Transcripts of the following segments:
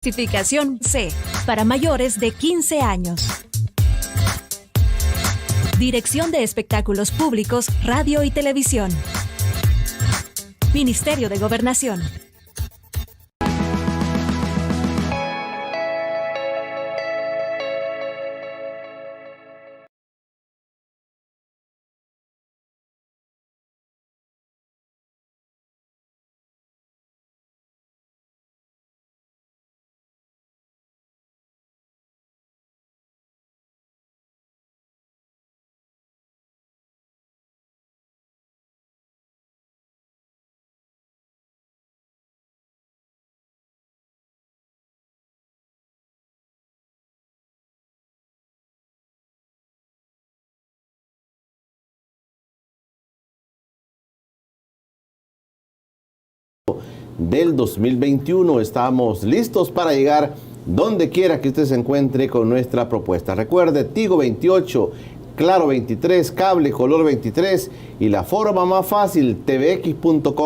Clasificación C, para mayores de 15 años. Dirección de Espectáculos Públicos, Radio y Televisión. Ministerio de Gobernación. Del 2021 estamos listos para llegar donde quiera que usted se encuentre con nuestra propuesta. Recuerde, Tigo 28, Claro 23, Cable Color 23 y la forma más fácil, tvx.com.sb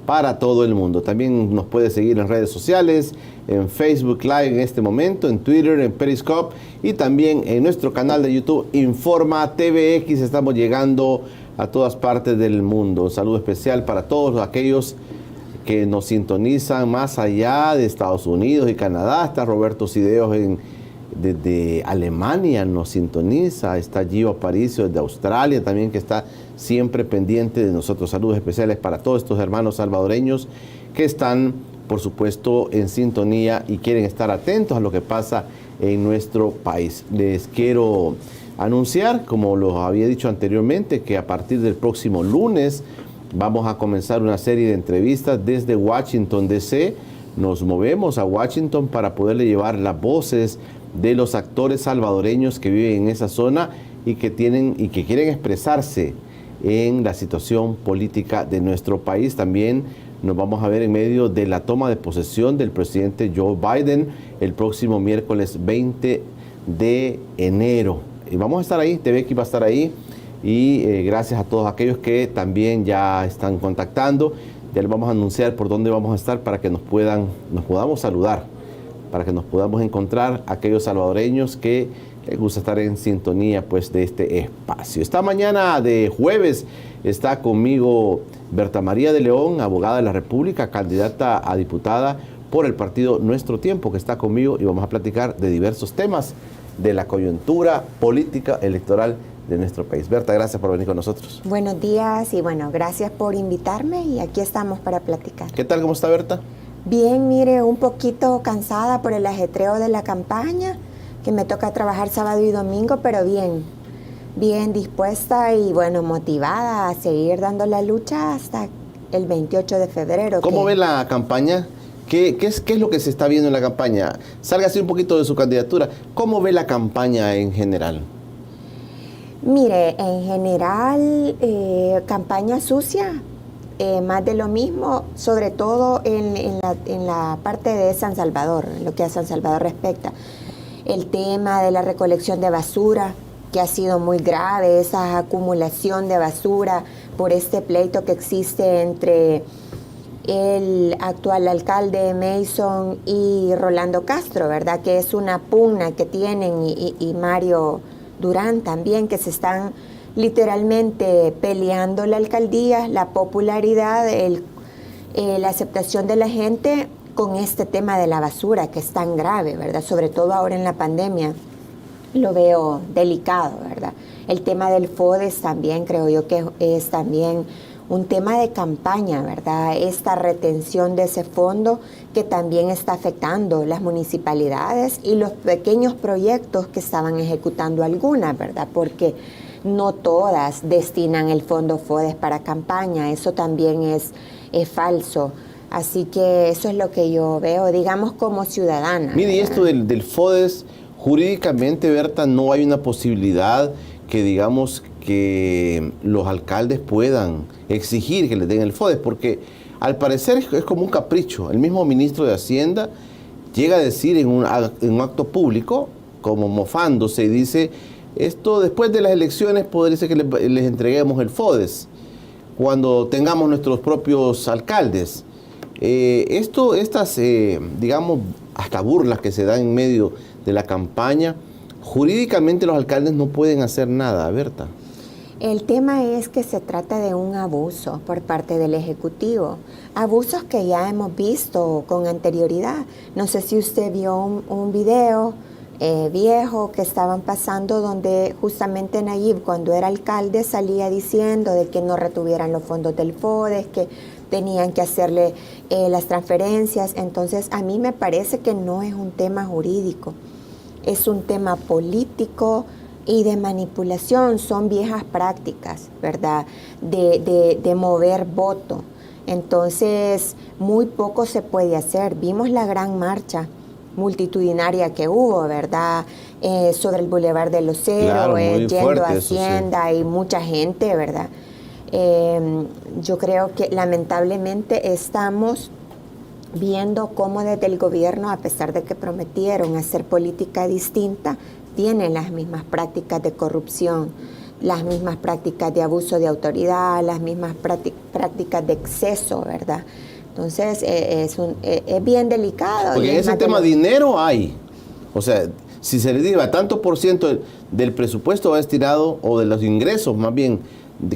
para todo el mundo. También nos puede seguir en redes sociales, en Facebook Live en este momento, en Twitter, en Periscope y también en nuestro canal de YouTube Informa TVX. Estamos llegando a todas partes del mundo. Un saludo especial para todos aquellos que nos sintonizan más allá de Estados Unidos y Canadá. Está Roberto Cideos desde Alemania, nos sintoniza. Está Gio Aparicio desde Australia también, que está siempre pendiente de nosotros. Saludos especiales para todos estos hermanos salvadoreños que están, por supuesto, en sintonía y quieren estar atentos a lo que pasa en nuestro país. Les quiero anunciar, como lo había dicho anteriormente, que a partir del próximo lunes vamos a comenzar una serie de entrevistas desde Washington, D.C. Nos movemos a Washington para poderle llevar las voces de los actores salvadoreños que viven en esa zona y que quieren expresarse en la situación política de nuestro país. También nos vamos a ver en medio de la toma de posesión del presidente Joe Biden el próximo miércoles 20 de enero. Y vamos a estar ahí, TVX va a estar ahí. Y gracias a todos aquellos que también ya están contactando. Ya les vamos a anunciar por dónde vamos a estar para que nos podamos saludar, para que nos podamos encontrar aquellos salvadoreños que les gusta estar en sintonía pues de este espacio. Esta mañana de jueves está conmigo Berta María de León, abogada de la República, candidata a diputada por el partido Nuestro Tiempo, que está conmigo y vamos a platicar de diversos temas de la coyuntura política electoral de nuestro país. Berta, gracias por venir con nosotros. Buenos días y bueno, gracias por invitarme y aquí estamos para platicar. ¿Qué tal? ¿Cómo está Berta? Bien, mire, un poquito cansada por el ajetreo de la campaña, que me toca trabajar sábado y domingo, pero bien dispuesta y bueno, motivada a seguir dando la lucha hasta el 28 de febrero. ¿Cómo ve la campaña? ¿Qué es lo que se está viendo en la campaña? Sálgase un poquito de su candidatura. ¿Cómo ve la campaña en general? Mire, en general, campaña sucia, más de lo mismo, sobre todo en la parte de San Salvador, en lo que a San Salvador respecta. El tema de la recolección de basura, que ha sido muy grave, esa acumulación de basura por este pleito que existe entre el actual alcalde Mason y Rolando Castro, ¿verdad? Que es una pugna que tienen y Mario Durán también, que se están literalmente peleando la alcaldía, la popularidad, la aceptación de la gente con este tema de la basura que es tan grave, ¿verdad? Sobre todo ahora en la pandemia lo veo delicado, ¿verdad? El tema del FODES también creo yo que es también un tema de campaña, ¿verdad? Esta retención de ese fondo que también está afectando las municipalidades y los pequeños proyectos que estaban ejecutando algunas, ¿verdad? Porque no todas destinan el fondo FODES para campaña, eso también es falso. Así que eso es lo que yo veo, digamos, como ciudadana. Mire, y esto del FODES, jurídicamente, Berta, no hay una posibilidad que digamos que los alcaldes puedan exigir que les den el FODES, porque al parecer es como un capricho. El mismo ministro de Hacienda llega a decir en un acto público, como mofándose, y dice, esto después de las elecciones podría ser que les entreguemos el FODES, cuando tengamos nuestros propios alcaldes. Estas, digamos, hasta burlas que se dan en medio de la campaña, jurídicamente los alcaldes no pueden hacer nada, Berta. El tema es que se trata de un abuso por parte del Ejecutivo, abusos que ya hemos visto con anterioridad. No sé si usted vio un video viejo que estaban pasando donde justamente Nayib, cuando era alcalde, salía diciendo de que no retuvieran los fondos del FODES, que tenían que hacerle las transferencias. Entonces, a mí me parece que no es un tema jurídico, es un tema político y de manipulación. Son viejas prácticas, ¿verdad?, de mover voto. Entonces, muy poco se puede hacer. Vimos la gran marcha multitudinaria que hubo, ¿verdad?, sobre el Boulevard de los Héroes, claro, yendo a Hacienda, sí, y mucha gente, ¿verdad? Yo creo que lamentablemente estamos viendo cómo desde el gobierno, a pesar de que prometieron hacer política distinta, tienen las mismas prácticas de corrupción, las mismas prácticas de abuso de autoridad, las mismas prácticas de exceso, ¿verdad? Entonces, es bien delicado. Porque en ese tema dinero hay. O sea, si se le diga tanto por ciento del presupuesto va destinado, o de los ingresos más bien,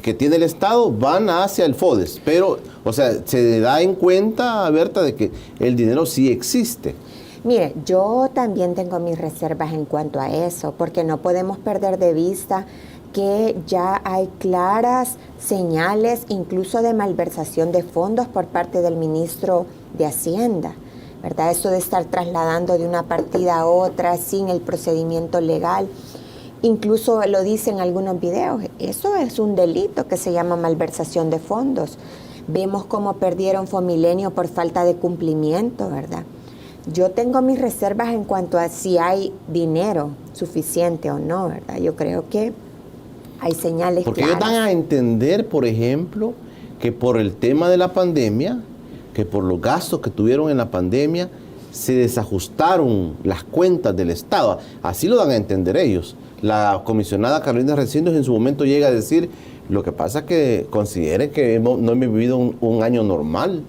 que tiene el Estado, van hacia el FODES. Pero, o sea, se da en cuenta, Berta, de que el dinero sí existe. Mire, yo también tengo mis reservas en cuanto a eso, porque no podemos perder de vista que ya hay claras señales, incluso de malversación de fondos por parte del ministro de Hacienda, ¿verdad? Eso de estar trasladando de una partida a otra sin el procedimiento legal. Incluso lo dicen algunos videos, eso es un delito que se llama malversación de fondos. Vemos cómo perdieron Fomilenio por falta de cumplimiento, ¿verdad? Yo tengo mis reservas en cuanto a si hay dinero suficiente o no, ¿verdad? Yo creo que hay señales porque claras. Ellos dan a entender, por ejemplo, que por el tema de la pandemia, que por los gastos que tuvieron en la pandemia, se desajustaron las cuentas del Estado. Así lo dan a entender ellos. La comisionada Carolina Recinos en su momento llega a decir, lo que pasa es que consideren que no hemos vivido un año normal,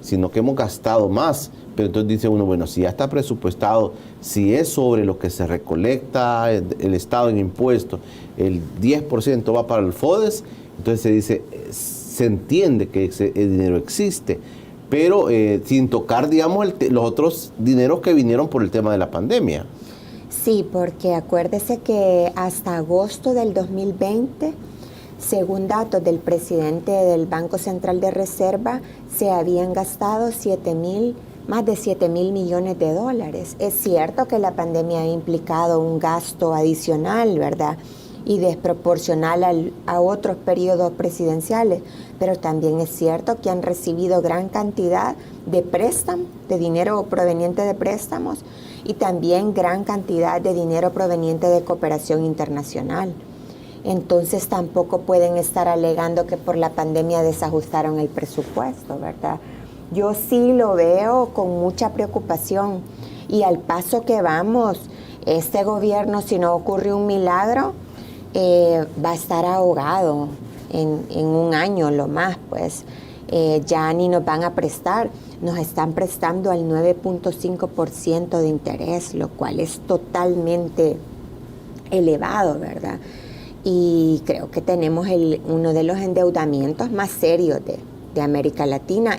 sino que hemos gastado más. Pero entonces dice uno, bueno, si ya está presupuestado, si es sobre lo que se recolecta el Estado en impuestos, el 10% va para el FODES, entonces se dice, se entiende que el dinero existe, pero sin tocar, digamos, los otros dineros que vinieron por el tema de la pandemia. Sí, porque acuérdese que hasta agosto del 2020, según datos del presidente del Banco Central de Reserva, se habían gastado más de 7,000 millones de dólares. Es cierto que la pandemia ha implicado un gasto adicional, ¿verdad?, y desproporcional a otros periodos presidenciales, pero también es cierto que han recibido gran cantidad de préstamos, de dinero proveniente de préstamos, y también gran cantidad de dinero proveniente de cooperación internacional. Entonces tampoco pueden estar alegando que por la pandemia desajustaron el presupuesto, ¿verdad? Yo sí lo veo con mucha preocupación, y al paso que vamos, este gobierno, si no ocurre un milagro, va a estar ahogado en un año lo más, pues. Ya ni nos van a prestar, nos están prestando al 9.5% de interés, lo cual es totalmente elevado, ¿verdad? Y creo que tenemos uno de los endeudamientos más serios de América Latina,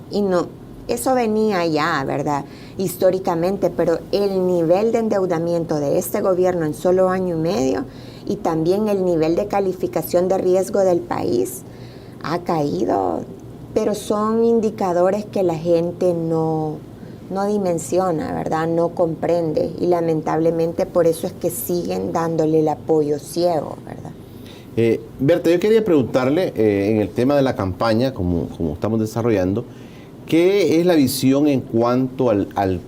y no, eso venía ya, ¿verdad?, históricamente, pero el nivel de endeudamiento de este gobierno en solo año y medio, y también el nivel de calificación de riesgo del país ha caído, pero son indicadores que la gente no dimensiona, ¿verdad?, no comprende, y lamentablemente por eso es que siguen dándole el apoyo ciego, ¿verdad? Berta, yo quería preguntarle en el tema de la campaña, como estamos desarrollando, ¿qué es la visión en cuanto al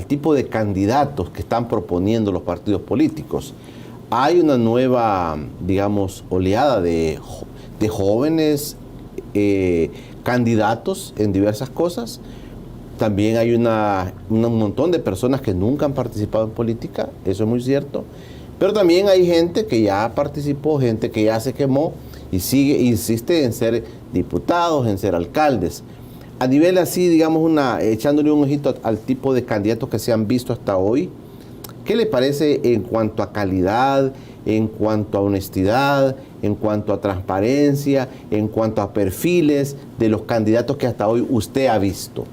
tipo de candidatos que están proponiendo los partidos políticos? Hay una nueva, digamos, oleada de jóvenes candidatos en diversas cosas. También hay un montón de personas que nunca han participado en política, eso es muy cierto. Pero también hay gente que ya participó, gente que ya se quemó y insiste en ser diputados, en ser alcaldes. A nivel así, digamos, echándole un ojito al tipo de candidatos que se han visto hasta hoy, ¿qué le parece en cuanto a calidad, en cuanto a honestidad, en cuanto a transparencia, en cuanto a perfiles de los candidatos que hasta hoy usted ha visto?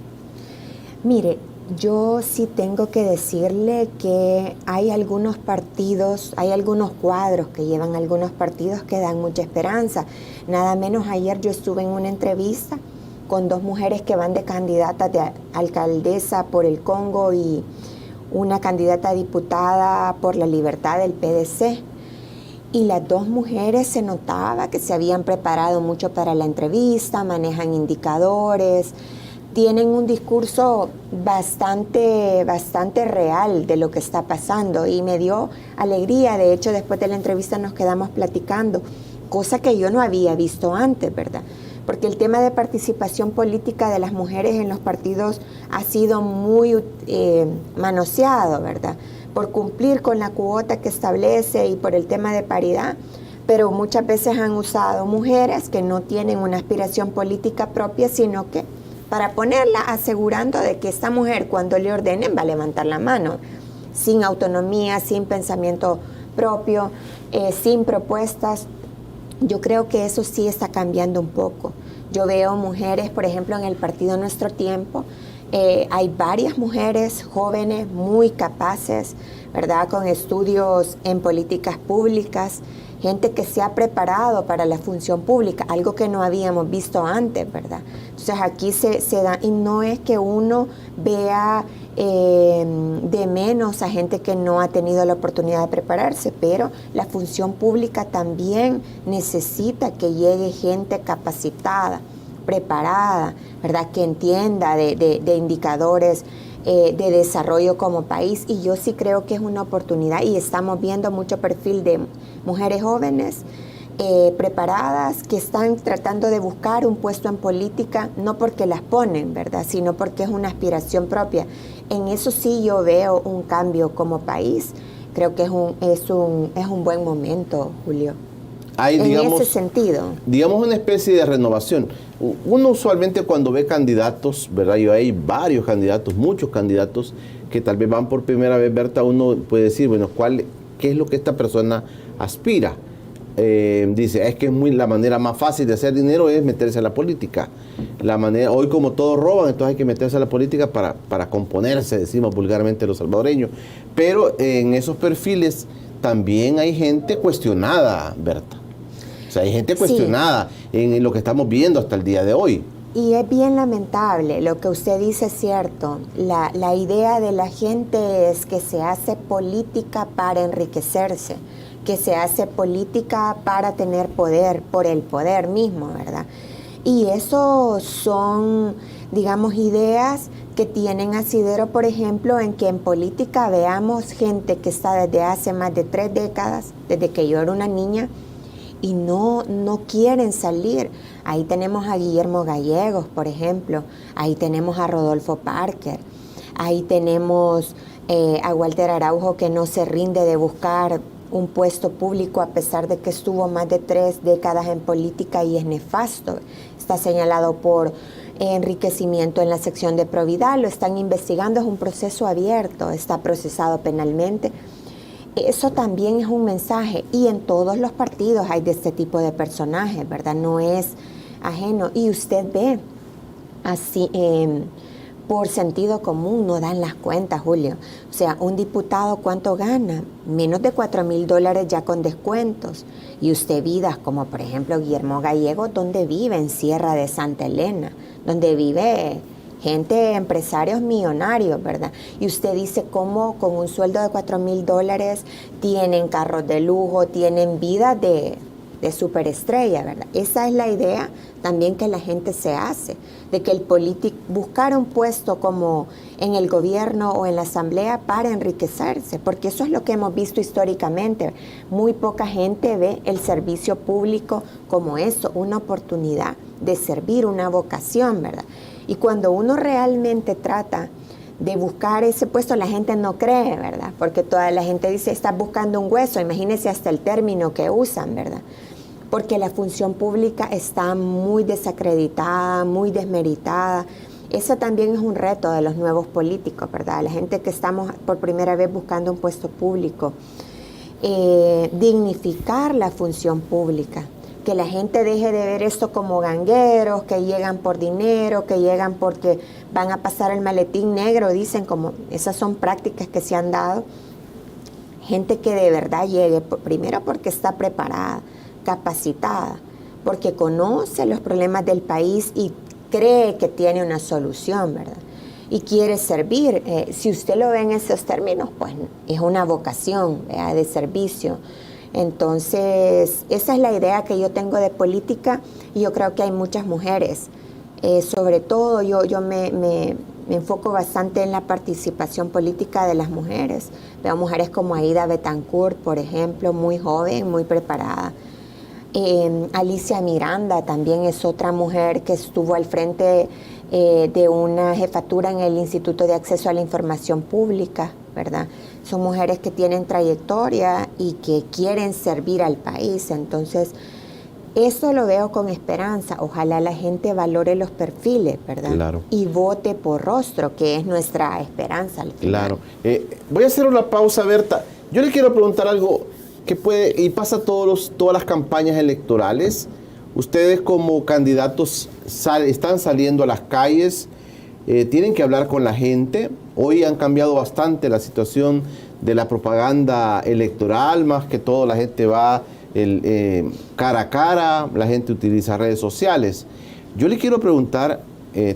Mire, yo sí tengo que decirle que hay algunos partidos, hay algunos cuadros que llevan algunos partidos que dan mucha esperanza. Nada menos ayer yo estuve en una entrevista con 2 mujeres que van de candidatas de alcaldesa por el Congo y una candidata a diputada por la libertad del PDC. Y las 2 mujeres se notaba que se habían preparado mucho para la entrevista, manejan indicadores, tienen un discurso bastante real de lo que está pasando y me dio alegría. De hecho, después de la entrevista nos quedamos platicando, cosa que yo no había visto antes, ¿verdad? Porque el tema de participación política de las mujeres en los partidos ha sido muy manoseado, ¿verdad? Por cumplir con la cuota que establece y por el tema de paridad, pero muchas veces han usado mujeres que no tienen una aspiración política propia, sino que para ponerla asegurando de que esta mujer cuando le ordenen va a levantar la mano, sin autonomía, sin pensamiento propio, sin propuestas. Yo creo que eso sí está cambiando un poco. Yo veo mujeres, por ejemplo, en el partido Nuestro Tiempo, hay varias mujeres jóvenes muy capaces, ¿verdad? Con estudios en políticas públicas, gente que se ha preparado para la función pública, algo que no habíamos visto antes, ¿verdad? Entonces aquí se da, y no es que uno vea de menos a gente que no ha tenido la oportunidad de prepararse, pero la función pública también necesita que llegue gente capacitada, preparada, ¿verdad? Que entienda de indicadores de desarrollo como país, y yo sí creo que es una oportunidad y estamos viendo mucho perfil de mujeres jóvenes preparadas que están tratando de buscar un puesto en política, no porque las ponen, ¿verdad? Sino porque es una aspiración propia. En eso sí yo veo un cambio como país. Creo que es un buen momento, Julio. Hay, en ese sentido. Digamos una especie de renovación. Uno usualmente cuando ve candidatos, ¿verdad? Y hay varios candidatos, muchos candidatos que tal vez van por primera vez, Berta, uno puede decir, bueno, ¿qué es lo que esta persona aspira? Dice, es que la manera más fácil de hacer dinero es meterse a la política. Hoy como todos roban, entonces hay que meterse a la política para componerse, decimos vulgarmente los salvadoreños. Pero en esos perfiles también hay gente cuestionada, Berta. O sea, hay gente cuestionada en lo que estamos viendo hasta el día de hoy. Y es bien lamentable, lo que usted dice es cierto. La idea de la gente es que se hace política para enriquecerse, que se hace política para tener poder, por el poder mismo, ¿verdad? Y eso son, digamos, ideas que tienen asidero, por ejemplo, en que en política veamos gente que está desde hace más de 3 décadas, desde que yo era una niña, y no quieren salir. Ahí tenemos a Guillermo Gallegos, por ejemplo, ahí tenemos a Rodolfo Parker, ahí tenemos a Walter Araujo, que no se rinde de buscar un puesto público a pesar de que estuvo más de 3 décadas en política y es nefasto. Está señalado por enriquecimiento en la sección de Providad, lo están investigando, es un proceso abierto, está procesado penalmente. Eso también es un mensaje, y en todos los partidos hay de este tipo de personajes, ¿verdad? No es ajeno. Y usted ve así, por sentido común, no dan las cuentas, Julio. O sea, un diputado, ¿cuánto gana? Menos de $4,000 ya con descuentos. Y usted vidas como, por ejemplo, Guillermo Gallegos, donde vive en Sierra de Santa Elena, donde vive gente, empresarios millonarios, ¿verdad? Y usted dice cómo con un sueldo de $4,000 tienen carros de lujo, tienen vida de superestrella, ¿verdad? Esa es la idea también que la gente se hace, de que el político buscar un puesto como en el gobierno o en la asamblea para enriquecerse, porque eso es lo que hemos visto históricamente. Muy poca gente ve el servicio público como eso, una oportunidad de servir, una vocación, ¿verdad? Y cuando uno realmente trata de buscar ese puesto, la gente no cree, ¿verdad? Porque toda la gente dice, estás buscando un hueso, imagínense hasta el término que usan, ¿verdad? porque la función pública está muy desacreditada, muy desmeritada. Eso también es un reto de los nuevos políticos, ¿verdad? La gente que estamos por primera vez buscando un puesto público. Dignificar la función pública, que la gente deje de ver esto como gangueros, que llegan por dinero, que llegan porque van a pasar el maletín negro, dicen, como esas son prácticas que se han dado. Gente que de verdad llegue, primero porque está preparada, capacitada, porque conoce los problemas del país y cree que tiene una solución, ¿verdad? Y quiere servir. Si usted lo ve en esos términos, pues es una vocación, ¿verdad?, de servicio. Entonces, esa es la idea que yo tengo de política y yo creo que hay muchas mujeres. Sobre todo, yo me enfoco bastante en la participación política de las mujeres. Veo mujeres como Aida Betancourt, por ejemplo, muy joven, muy preparada. Alicia Miranda también es otra mujer que estuvo al frente de una jefatura en el Instituto de Acceso a la Información Pública, ¿verdad? Son mujeres que tienen trayectoria y que quieren servir al país. Entonces, eso lo veo con esperanza. Ojalá la gente valore los perfiles, ¿verdad? Claro. Y vote por rostro, que es nuestra esperanza al final. Claro. Voy a hacer una pausa, Berta. Yo le quiero preguntar algo que puede, y pasa todas las campañas electorales. Ustedes como candidatos están saliendo a las calles, tienen que hablar con la gente. Hoy han cambiado bastante la situación de la propaganda electoral, más que todo la gente va cara a cara, la gente utiliza redes sociales. Yo le quiero preguntar,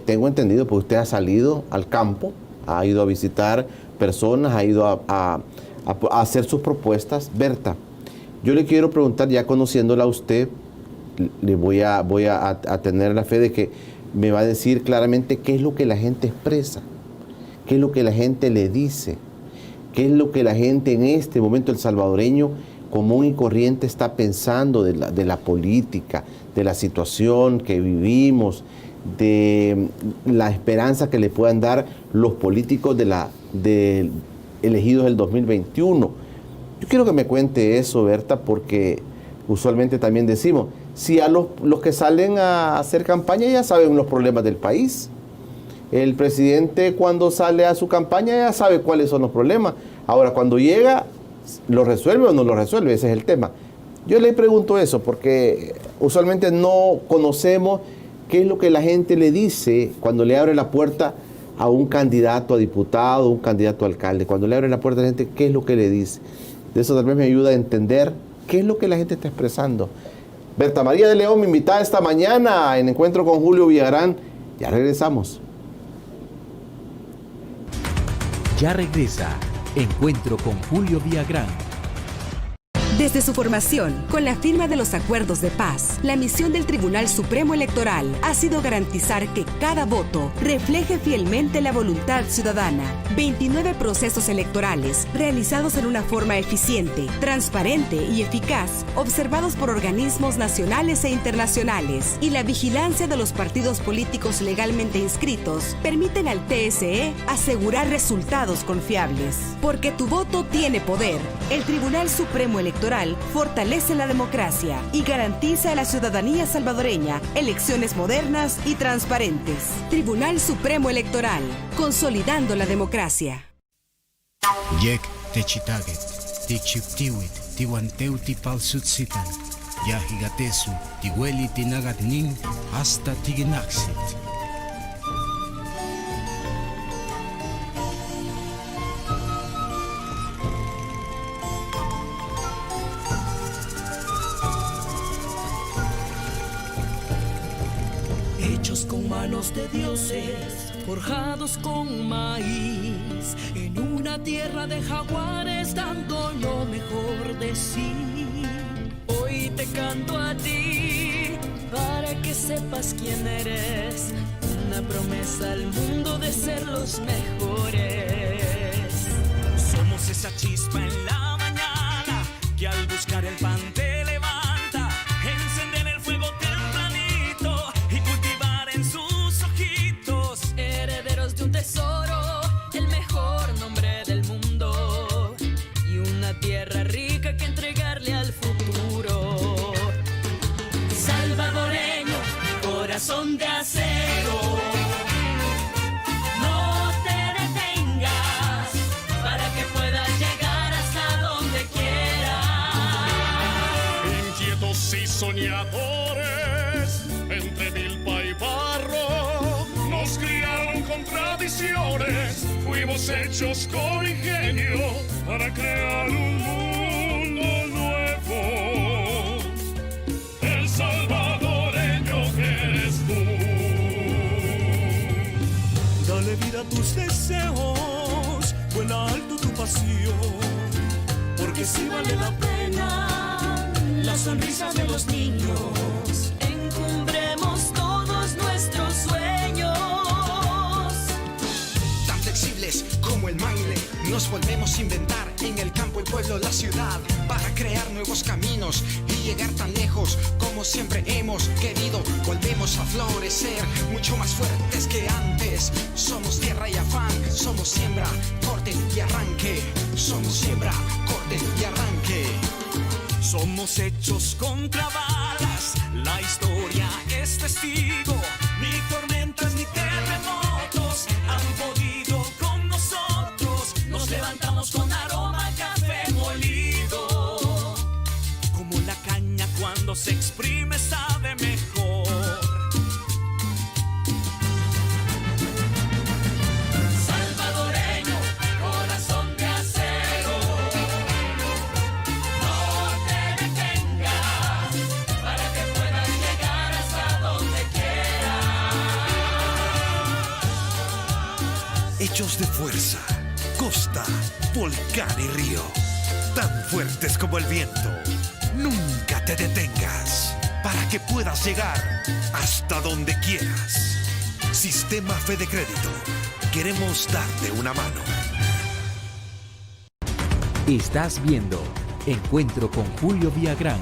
tengo entendido, porque usted ha salido al campo, ha ido a visitar personas, ha ido a hacer sus propuestas. Berta, yo le quiero preguntar, ya conociéndola a usted, le voy a tener la fe de que me va a decir claramente qué es lo que la gente expresa, qué es lo que la gente le dice, qué es lo que la gente en este momento, el salvadoreño común y corriente, está pensando de la política, de la situación que vivimos, de la esperanza que le puedan dar los políticos elegidos del 2021. Yo quiero que me cuente eso, Berta, porque usualmente también decimos, si a los que salen a hacer campaña ya saben los problemas del país. El presidente, cuando sale a su campaña, ya sabe cuáles son los problemas. Ahora, cuando llega, ¿lo resuelve o no lo resuelve? Ese es el tema. Yo le pregunto eso porque usualmente no conocemos qué es lo que la gente le dice cuando le abre la puerta a un candidato a diputado, un candidato a alcalde. Cuando le abre la puerta a la gente, ¿qué es lo que le dice? De eso tal vez me ayuda a entender qué es lo que la gente está expresando. Berta María de León, mi invitada esta mañana en Encuentro con Julio Villagrán. Ya regresamos. Ya regresa Encuentro con Julio Villagrán. Desde su formación, con la firma de los acuerdos de paz, la misión del Tribunal Supremo Electoral ha sido garantizar que cada voto refleje fielmente la voluntad ciudadana. 29 procesos electorales realizados en una forma eficiente, transparente y eficaz, observados por organismos nacionales e internacionales, y la vigilancia de los partidos políticos legalmente inscritos permiten al TSE asegurar resultados confiables. Porque tu voto tiene poder. El Tribunal Supremo Electoral fortalece la democracia y garantiza a la ciudadanía salvadoreña elecciones modernas y transparentes. Tribunal Supremo Electoral, consolidando la democracia. Yek techitaget, tichiptiwit, tiwanteu tipalsutsitan, yahigatesu, tihueli tinagatnin, hasta tiginaxit. Hechos con manos de dioses, forjados con maíz, en una tierra de jaguares dando lo mejor de sí. Hoy te canto a ti, para que sepas quién eres, una promesa al mundo de ser los mejores. Somos esa chispa en la mañana, que al buscar el pan te levanta, encender el fuego tempranito y cultivar en sus ojitos, herederos de un tesoro, el mejor nombre del mundo, y una tierra rica que entregarle al futuro. fuimos hechos con ingenio para crear un mundo nuevo. El salvadoreño que eres tú. Dale vida a tus deseos, vuela alto tu pasión, porque si vale la pena la sonrisa de los niños. Encumbremos todos nuestros sueños. Tan flexibles como el maile, nos volvemos a inventar en el campo, el pueblo, la ciudad, para crear nuevos caminos y llegar tan lejos como siempre hemos querido. Volvemos a florecer, mucho más fuertes que antes. Somos tierra y afán, somos siembra, corte y arranque. Somos siembra, corte y arranque. Somos hechos contra balas, la historia es testigo. Ni tormentas ni terremotos han podido con nosotros. Nos levantamos con aroma a café molido. Como la caña cuando se exprime sabe mejor. Salvadoreño, corazón de acero. No te detengas para que puedas llegar hasta donde quieras. Hechos de fuerza, costa, volcán y río, tan fuertes como el viento. Nunca te detengas para que puedas llegar hasta donde quieras. Sistema Fede Crédito. Queremos darte una mano. Estás viendo Encuentro con Julio Villagrán.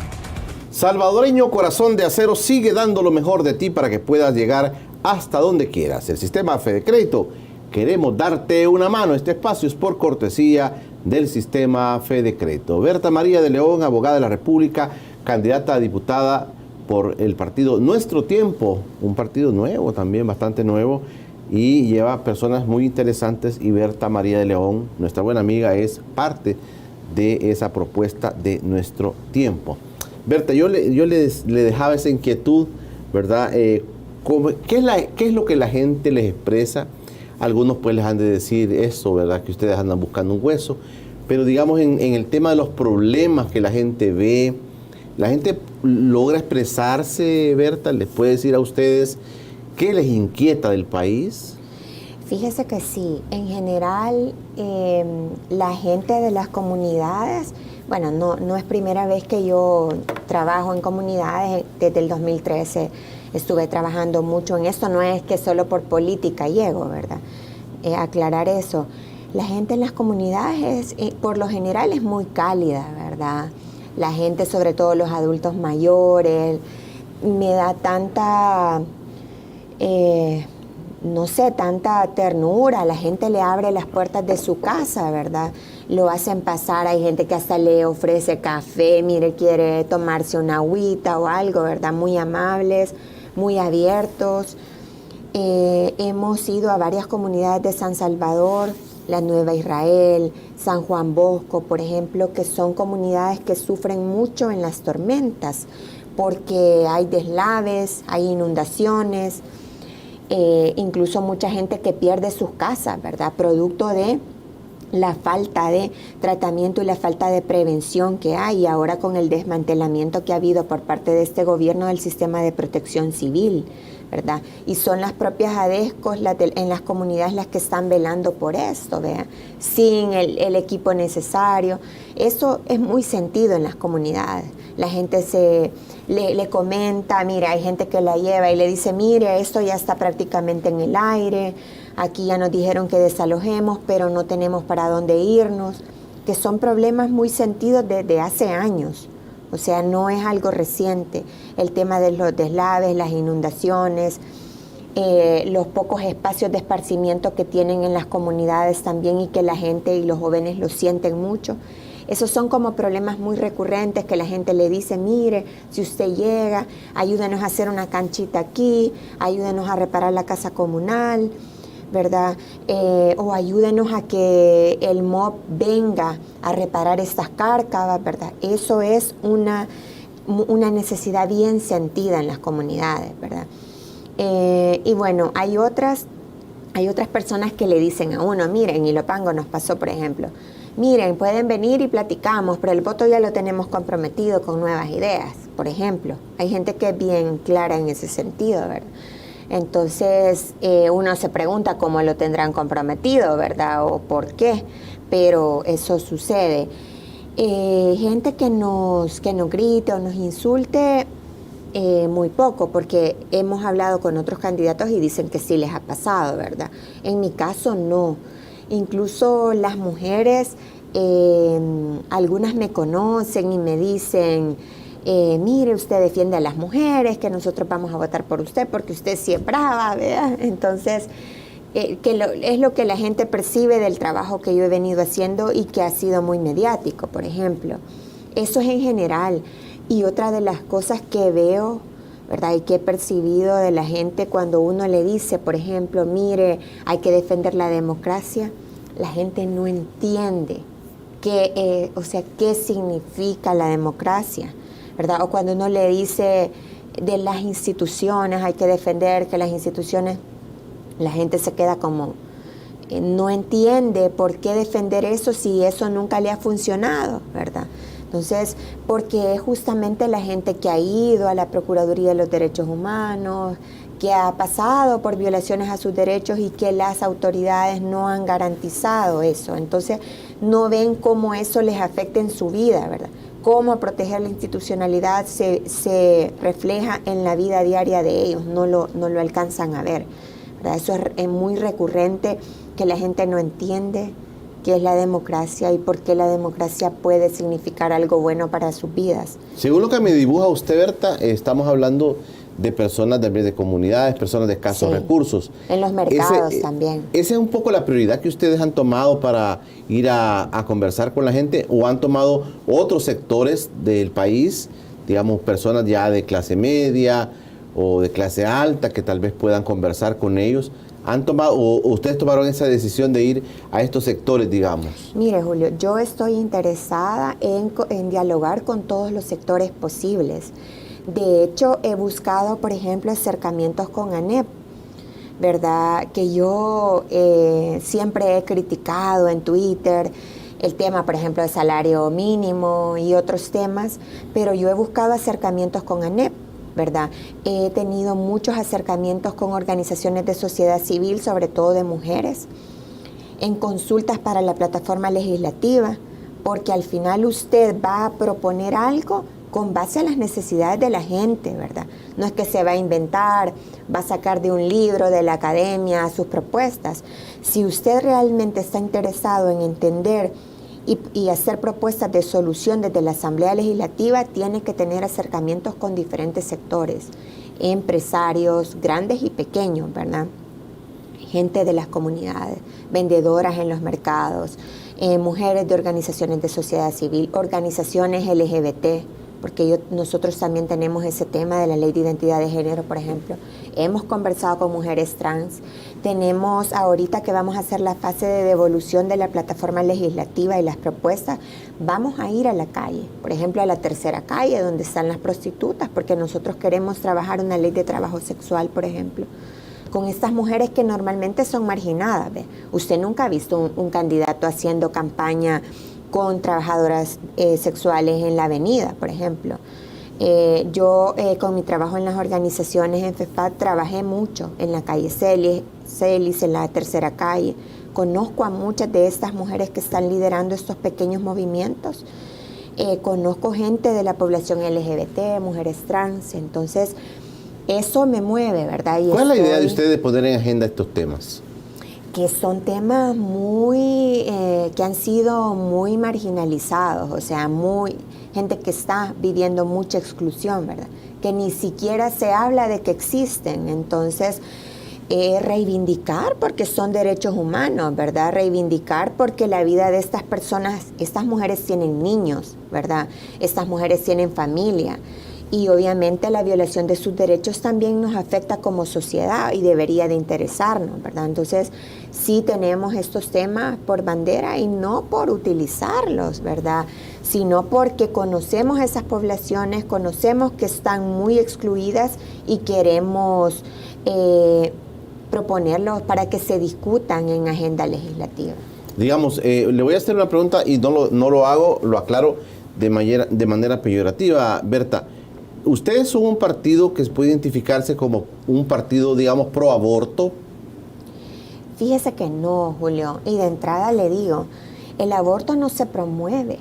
Salvadoreño Corazón de Acero sigue dando lo mejor de ti para que puedas llegar hasta donde quieras. El Sistema Fede Crédito. Queremos darte una mano. Este espacio es por cortesía del Sistema Fede Crédito. Berta María de León, abogada de la República, candidata a diputada por el partido Nuestro Tiempo, un partido nuevo también, bastante nuevo, y lleva personas muy interesantes, y Berta María de León, nuestra buena amiga, es parte de esa propuesta de Nuestro Tiempo. Berta, yo le dejaba esa inquietud, ¿verdad? ¿Qué es lo que la gente les expresa? Algunos pues les han de decir eso, ¿verdad? Que ustedes andan buscando un hueso. Pero digamos en el tema de los problemas que la gente ve, la gente logra expresarse, Berta, ¿les puede decir a ustedes qué les inquieta del país? Fíjese que sí, en general la gente de las comunidades, bueno, no es primera vez que yo trabajo en comunidades, desde el 2013 estuve trabajando mucho en esto, no es que solo por política llego, ¿verdad? Aclarar eso. La gente en las comunidades, por lo general, es muy cálida, ¿verdad? La gente, sobre todo los adultos mayores, me da tanta, no sé, tanta ternura. La gente le abre las puertas de su casa, ¿verdad? Lo hacen pasar. Hay gente que hasta le ofrece café, mire, quiere tomarse una agüita o algo, ¿verdad? Muy amables, muy abiertos. Hemos ido a varias comunidades de San Salvador, la Nueva Israel, San Juan Bosco, por ejemplo, que son comunidades que sufren mucho en las tormentas porque hay deslaves, hay inundaciones, incluso mucha gente que pierde sus casas, ¿verdad? Producto de la falta de tratamiento y la falta de prevención que hay, y ahora con el desmantelamiento que ha habido por parte de este gobierno del sistema de protección civil, ¿verdad? Y son las propias ADESCOS en las comunidades las que están velando por esto, ¿vea? Sin el equipo necesario. Eso es muy sentido en las comunidades. La gente le comenta, mira, hay gente que la lleva y le dice, mire, esto ya está prácticamente en el aire, aquí ya nos dijeron que desalojemos, pero no tenemos para dónde irnos, que son problemas muy sentidos desde hace años. O sea, no es algo reciente. El tema de los deslaves, las inundaciones, los pocos espacios de esparcimiento que tienen en las comunidades también, y que la gente y los jóvenes lo sienten mucho. Esos son como problemas muy recurrentes que la gente le dice, mire, si usted llega, ayúdenos a hacer una canchita aquí, ayúdenos a reparar la casa comunal, ¿verdad? O ayúdenos a que el MOB venga a reparar estas cárcavas, ¿verdad? Eso es una necesidad bien sentida en las comunidades, ¿verdad? Y bueno, hay otras hay otras personas que le dicen a uno, miren, y Ilopango nos pasó, por ejemplo, miren, pueden venir y platicamos, pero el voto ya lo tenemos comprometido con nuevas ideas, por ejemplo. Hay gente que es bien clara en ese sentido, ¿verdad? Entonces, uno se pregunta cómo lo tendrán comprometido, ¿verdad? O por qué, pero eso sucede. Gente que nos grite o nos insulte, muy poco, porque hemos hablado con otros candidatos y dicen que sí les ha pasado, ¿verdad? En mi caso, no. Incluso las mujeres, algunas me conocen y me dicen, mire, usted defiende a las mujeres, que nosotros vamos a votar por usted porque usted sí es brava, ¿verdad? Entonces, es lo que la gente percibe del trabajo que yo he venido haciendo y que ha sido muy mediático, por ejemplo. Eso es en general. Y otra de las cosas que veo, ¿verdad? Y que he percibido de la gente cuando uno le dice, por ejemplo, mire, hay que defender la democracia, la gente no entiende qué significa la democracia, ¿verdad? O cuando uno le dice de las instituciones, hay que defender que las instituciones, la gente se queda como, no entiende por qué defender eso si eso nunca le ha funcionado, ¿verdad? Entonces, porque es justamente la gente que ha ido a la Procuraduría de los Derechos Humanos, que ha pasado por violaciones a sus derechos y que las autoridades no han garantizado eso. Entonces, no ven cómo eso les afecta en su vida, ¿verdad? Cómo proteger la institucionalidad se refleja en la vida diaria de ellos, no lo alcanzan a ver, ¿verdad? Eso es muy recurrente, que la gente no entiende qué es la democracia y por qué la democracia puede significar algo bueno para sus vidas. Según lo que me dibuja usted, Berta, estamos hablando de personas de comunidades, personas de escasos recursos. En los mercados también. ¿Esa es un poco la prioridad que ustedes han tomado para ir a conversar con la gente, o han tomado otros sectores del país, digamos, personas ya de clase media o de clase alta que tal vez puedan conversar con ellos? ¿Han tomado, o ustedes tomaron esa decisión de ir a estos sectores, digamos? Mire, Julio, yo estoy interesada en dialogar con todos los sectores posibles. De hecho, he buscado, por ejemplo, acercamientos con ANEP, ¿verdad? Que yo siempre he criticado en Twitter el tema, por ejemplo, del salario mínimo y otros temas, pero yo he buscado acercamientos con ANEP, ¿verdad? He tenido muchos acercamientos con organizaciones de sociedad civil, sobre todo de mujeres, en consultas para la plataforma legislativa, porque al final usted va a proponer algo con base a las necesidades de la gente, ¿verdad? No es que se va a inventar, va a sacar de un libro, de la academia, sus propuestas. Si usted realmente está interesado en entender y hacer propuestas de solución desde la Asamblea Legislativa, tiene que tener acercamientos con diferentes sectores, empresarios grandes y pequeños, ¿verdad? Gente de las comunidades, vendedoras en los mercados, mujeres de organizaciones de sociedad civil, organizaciones LGBT, porque nosotros también tenemos ese tema de la ley de identidad de género, por ejemplo. Hemos conversado con mujeres trans. Tenemos ahorita que vamos a hacer la fase de devolución de la plataforma legislativa y las propuestas. Vamos a ir a la calle, por ejemplo, a la tercera calle, donde están las prostitutas, porque nosotros queremos trabajar una ley de trabajo sexual, por ejemplo, con estas mujeres que normalmente son marginadas. ¿Ve? Usted nunca ha visto un candidato haciendo campaña con trabajadoras sexuales en la avenida, por ejemplo. Yo con mi trabajo en las organizaciones en FESPAD trabajé mucho en la calle Celis, en la tercera calle. Conozco a muchas de estas mujeres que están liderando estos pequeños movimientos. Conozco gente de la población LGBT, mujeres trans, entonces eso me mueve, ¿verdad? ¿Cuál es la idea de ustedes de poner en agenda estos temas? Que son temas que han sido muy marginalizados, o sea, gente que está viviendo mucha exclusión, ¿verdad? Que ni siquiera se habla de que existen. Entonces, reivindicar porque son derechos humanos, ¿verdad? Reivindicar porque la vida de estas personas, estas mujeres tienen niños, ¿verdad? Estas mujeres tienen familia. Y obviamente la violación de sus derechos también nos afecta como sociedad y debería de interesarnos, ¿verdad? Entonces, sí tenemos estos temas por bandera y no por utilizarlos, ¿verdad? Sino porque conocemos a esas poblaciones, conocemos que están muy excluidas y queremos proponerlos para que se discutan en agenda legislativa. Digamos, le voy a hacer una pregunta y no lo hago, lo aclaro de manera peyorativa, Berta. ¿Ustedes son un partido que puede identificarse como un partido, digamos, pro aborto? Fíjese que no, Julio. Y de entrada le digo, el aborto no se promueve.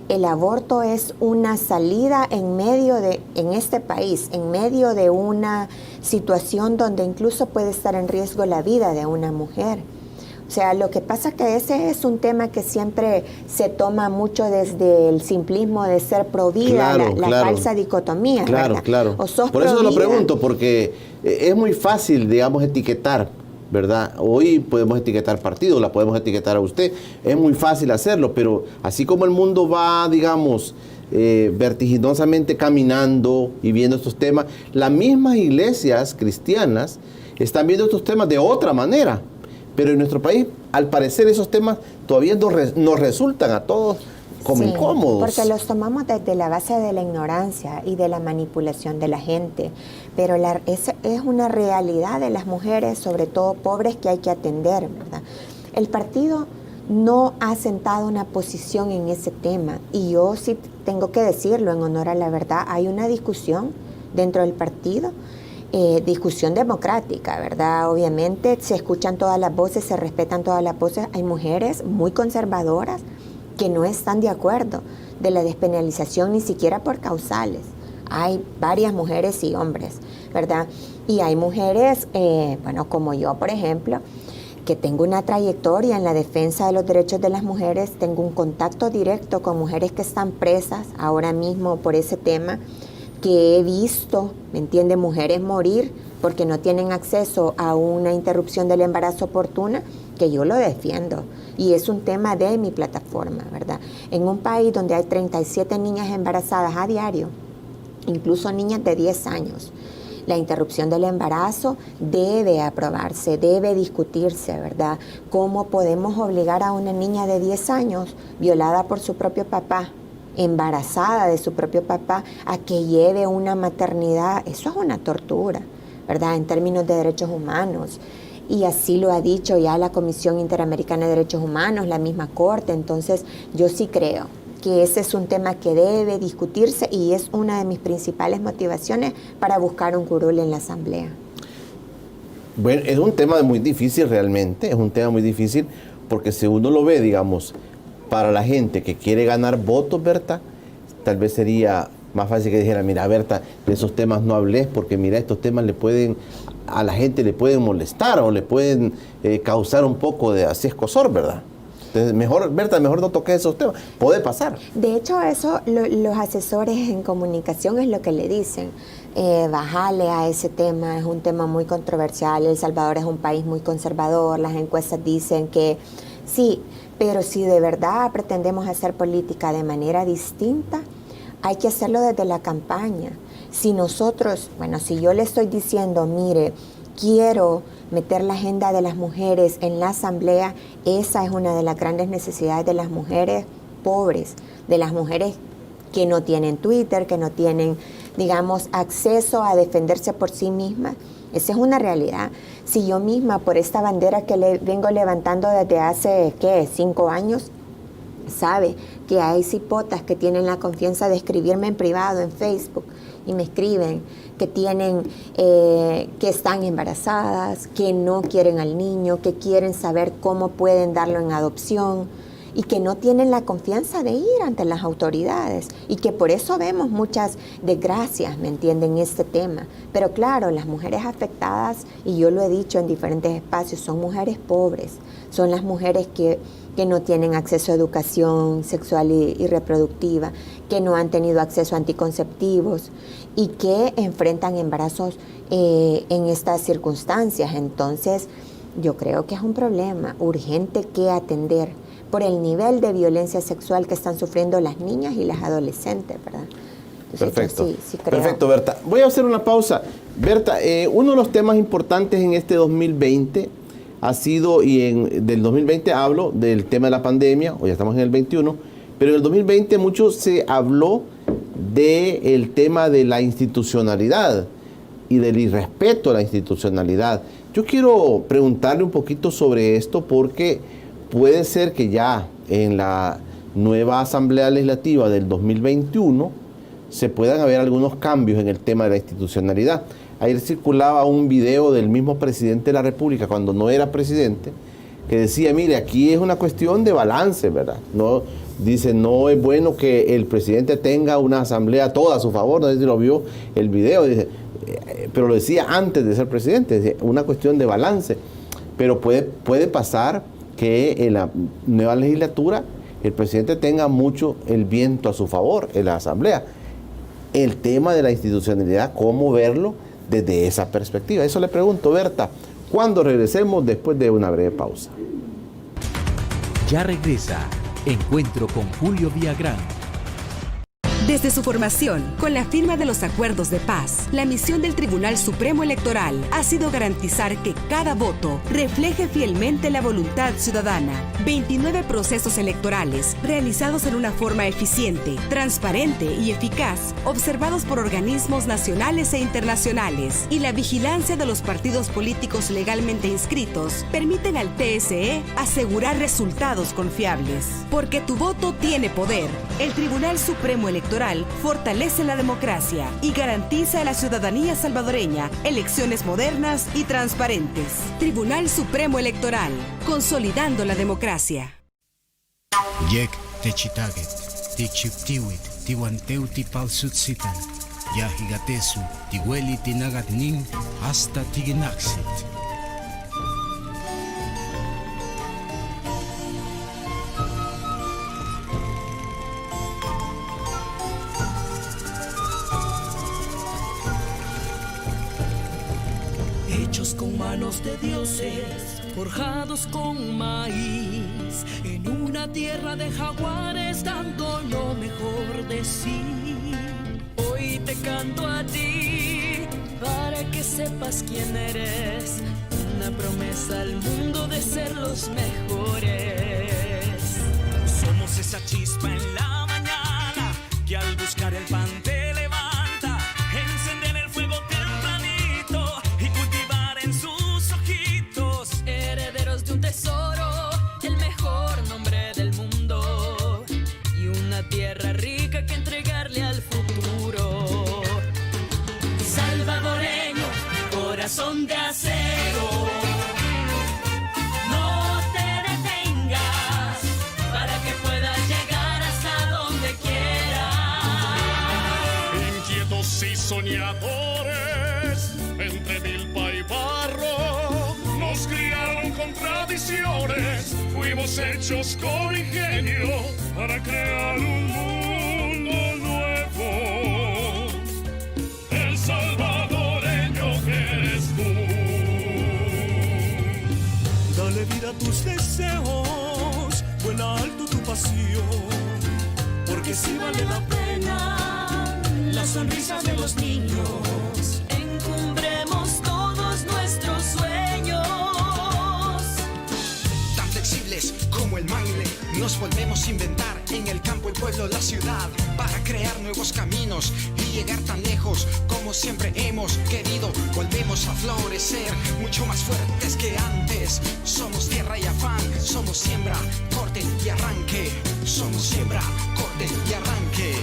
El aborto es una salida en este país, en medio de una situación donde incluso puede estar en riesgo la vida de una mujer. O sea, lo que pasa es que ese es un tema que siempre se toma mucho desde el simplismo de ser pro vida, la falsa dicotomía. Claro, ¿verdad? claro. O sos por eso pro lo vida. pregunto, porque es muy fácil, digamos, etiquetar, ¿verdad? Hoy podemos etiquetar partidos, la podemos etiquetar a usted, es muy fácil hacerlo, pero así como el mundo va, digamos, vertiginosamente caminando y viendo estos temas, las mismas iglesias cristianas están viendo estos temas de otra manera. Pero en nuestro país, al parecer, esos temas todavía nos resultan a todos como incómodos. Porque los tomamos desde la base de la ignorancia y de la manipulación de la gente. Pero es una realidad de las mujeres, sobre todo pobres, que hay que atender, ¿verdad? El partido no ha sentado una posición en ese tema. Y yo sí tengo que decirlo en honor a la verdad. Hay una discusión dentro del partido. Discusión democrática, ¿verdad? Obviamente se escuchan todas las voces, se respetan todas las voces. Hay mujeres muy conservadoras que no están de acuerdo de la despenalización ni siquiera por causales. Hay varias mujeres y hombres, ¿verdad? Y hay mujeres, como yo, por ejemplo, que tengo una trayectoria en la defensa de los derechos de las mujeres, tengo un contacto directo con mujeres que están presas ahora mismo por ese tema, que he visto, ¿me entiende?, mujeres morir porque no tienen acceso a una interrupción del embarazo oportuna, que yo lo defiendo. Y es un tema de mi plataforma, ¿verdad? En un país donde hay 37 niñas embarazadas a diario, incluso niñas de 10 años, la interrupción del embarazo debe aprobarse, debe discutirse, ¿verdad? ¿Cómo podemos obligar a una niña de 10 años, violada por su propio papá, embarazada de su propio papá, a que lleve una maternidad? Eso es una tortura, ¿verdad? En términos de derechos humanos. Y así lo ha dicho ya la Comisión Interamericana de Derechos Humanos, la misma Corte. Entonces, yo sí creo que ese es un tema que debe discutirse y es una de mis principales motivaciones para buscar un curul en la Asamblea. Bueno, es un tema muy difícil realmente, es un tema muy difícil porque si uno lo ve, digamos, para la gente que quiere ganar votos, Berta, tal vez sería más fácil que dijera, mira, Berta, de esos temas no hables porque mira, estos temas a la gente le pueden molestar o le pueden causar un poco de así escozor, ¿verdad? Entonces, mejor, Berta, mejor no toques esos temas. Puede pasar. De hecho, eso los asesores en comunicación es lo que le dicen. Bájale a ese tema, es un tema muy controversial. El Salvador es un país muy conservador. Las encuestas dicen que sí, pero si de verdad pretendemos hacer política de manera distinta, hay que hacerlo desde la campaña. Si nosotros, si yo le estoy diciendo, mire, quiero meter la agenda de las mujeres en la asamblea, esa es una de las grandes necesidades de las mujeres pobres, de las mujeres que no tienen Twitter, que no tienen, digamos, acceso a defenderse por sí mismas. Esa es una realidad. Si yo misma, por esta bandera que le vengo levantando desde hace, 5 años, sabe que hay cipotas que tienen la confianza de escribirme en privado, en Facebook, y me escriben que que están embarazadas, que no quieren al niño, que quieren saber cómo pueden darlo en adopción y que no tienen la confianza de ir ante las autoridades y que por eso vemos muchas desgracias, ¿me entienden?, en este tema. Pero claro, las mujeres afectadas, y yo lo he dicho en diferentes espacios, son mujeres pobres, son las mujeres que no tienen acceso a educación sexual y reproductiva, que no han tenido acceso a anticonceptivos y que enfrentan embarazos en estas circunstancias. Entonces, yo creo que es un problema urgente que atender por el nivel de violencia sexual que están sufriendo las niñas y las adolescentes, ¿verdad? Entonces, perfecto, sí creo. Perfecto, Berta. Voy a hacer una pausa. Berta, uno de los temas importantes en este 2020 ha sido, del 2020 hablo del tema de la pandemia, hoy ya estamos en el 21, pero en el 2020 mucho se habló del tema de la institucionalidad y del irrespeto a la institucionalidad Yo quiero preguntarle un poquito sobre esto porque puede ser que ya en la nueva Asamblea Legislativa del 2021 se puedan haber algunos cambios en el tema de la institucionalidad. Ayer circulaba un video del mismo presidente de la República cuando no era presidente, que decía, mire, aquí es una cuestión de balance, ¿verdad? No, dice, no es bueno que el presidente tenga una asamblea toda a su favor, no sé si lo vio el video, dice, pero lo decía antes de ser presidente, decía, una cuestión de balance, pero puede pasar que en la nueva legislatura el presidente tenga mucho el viento a su favor en la asamblea. El tema de la institucionalidad, ¿cómo verlo desde esa perspectiva? Eso le pregunto, Berta, cuando regresemos después de una breve pausa. Ya regresa Encuentro con Julio Villagrán. Desde su formación, con la firma de los acuerdos de paz, la misión del Tribunal Supremo Electoral ha sido garantizar que cada voto refleje fielmente la voluntad ciudadana. 29 procesos electorales realizados en una forma eficiente, transparente y eficaz, observados por organismos nacionales e internacionales, y la vigilancia de los partidos políticos legalmente inscritos permiten al TSE asegurar resultados confiables. Porque tu voto tiene poder. El Tribunal Supremo Electoral fortalece la democracia y garantiza a la ciudadanía salvadoreña elecciones modernas y transparentes. Tribunal Supremo Electoral, consolidando la democracia. Yek techitaget, tichiptiwit, tiwanteuti palsutsitan, yahigatesu, tihueli tinagatnin, hasta tiginaxit. Hechos con manos de dioses, forjados con maíz, en una tierra de jaguares dando lo mejor de sí. Hoy te canto a ti, para que sepas quién eres, una promesa al mundo de ser los mejores. Somos esa chispa en la mañana que al buscar el pan te levanta, encender el fuego tempranito y cultivar en sus ojitos, herederos de un tesoro, el mejor nombre del mundo y una tierra rica que entregarle al futuro. Salvadoreño, corazón de acero, no te detengas para que puedas llegar hasta donde quieras. Inquietos y soñadores, entre milpa y barro, nos criaron con tradiciones, fuimos hechos con ingenio para crear un mundo nuevo. El salvadoreño que eres tú. Dale vida a tus deseos, vuela alto tu pasión, porque si vale la pena las sonrisas de los niños. Encumbremos todos nuestros sueños. Tan flexibles como el maile, nos volvemos a inventar en el campo, el pueblo, la ciudad, para crear nuevos caminos y llegar tan lejos como siempre hemos querido. Volvemos a florecer mucho más fuertes que antes. Somos tierra y afán, somos siembra, corte y arranque. Somos siembra, corte y arranque.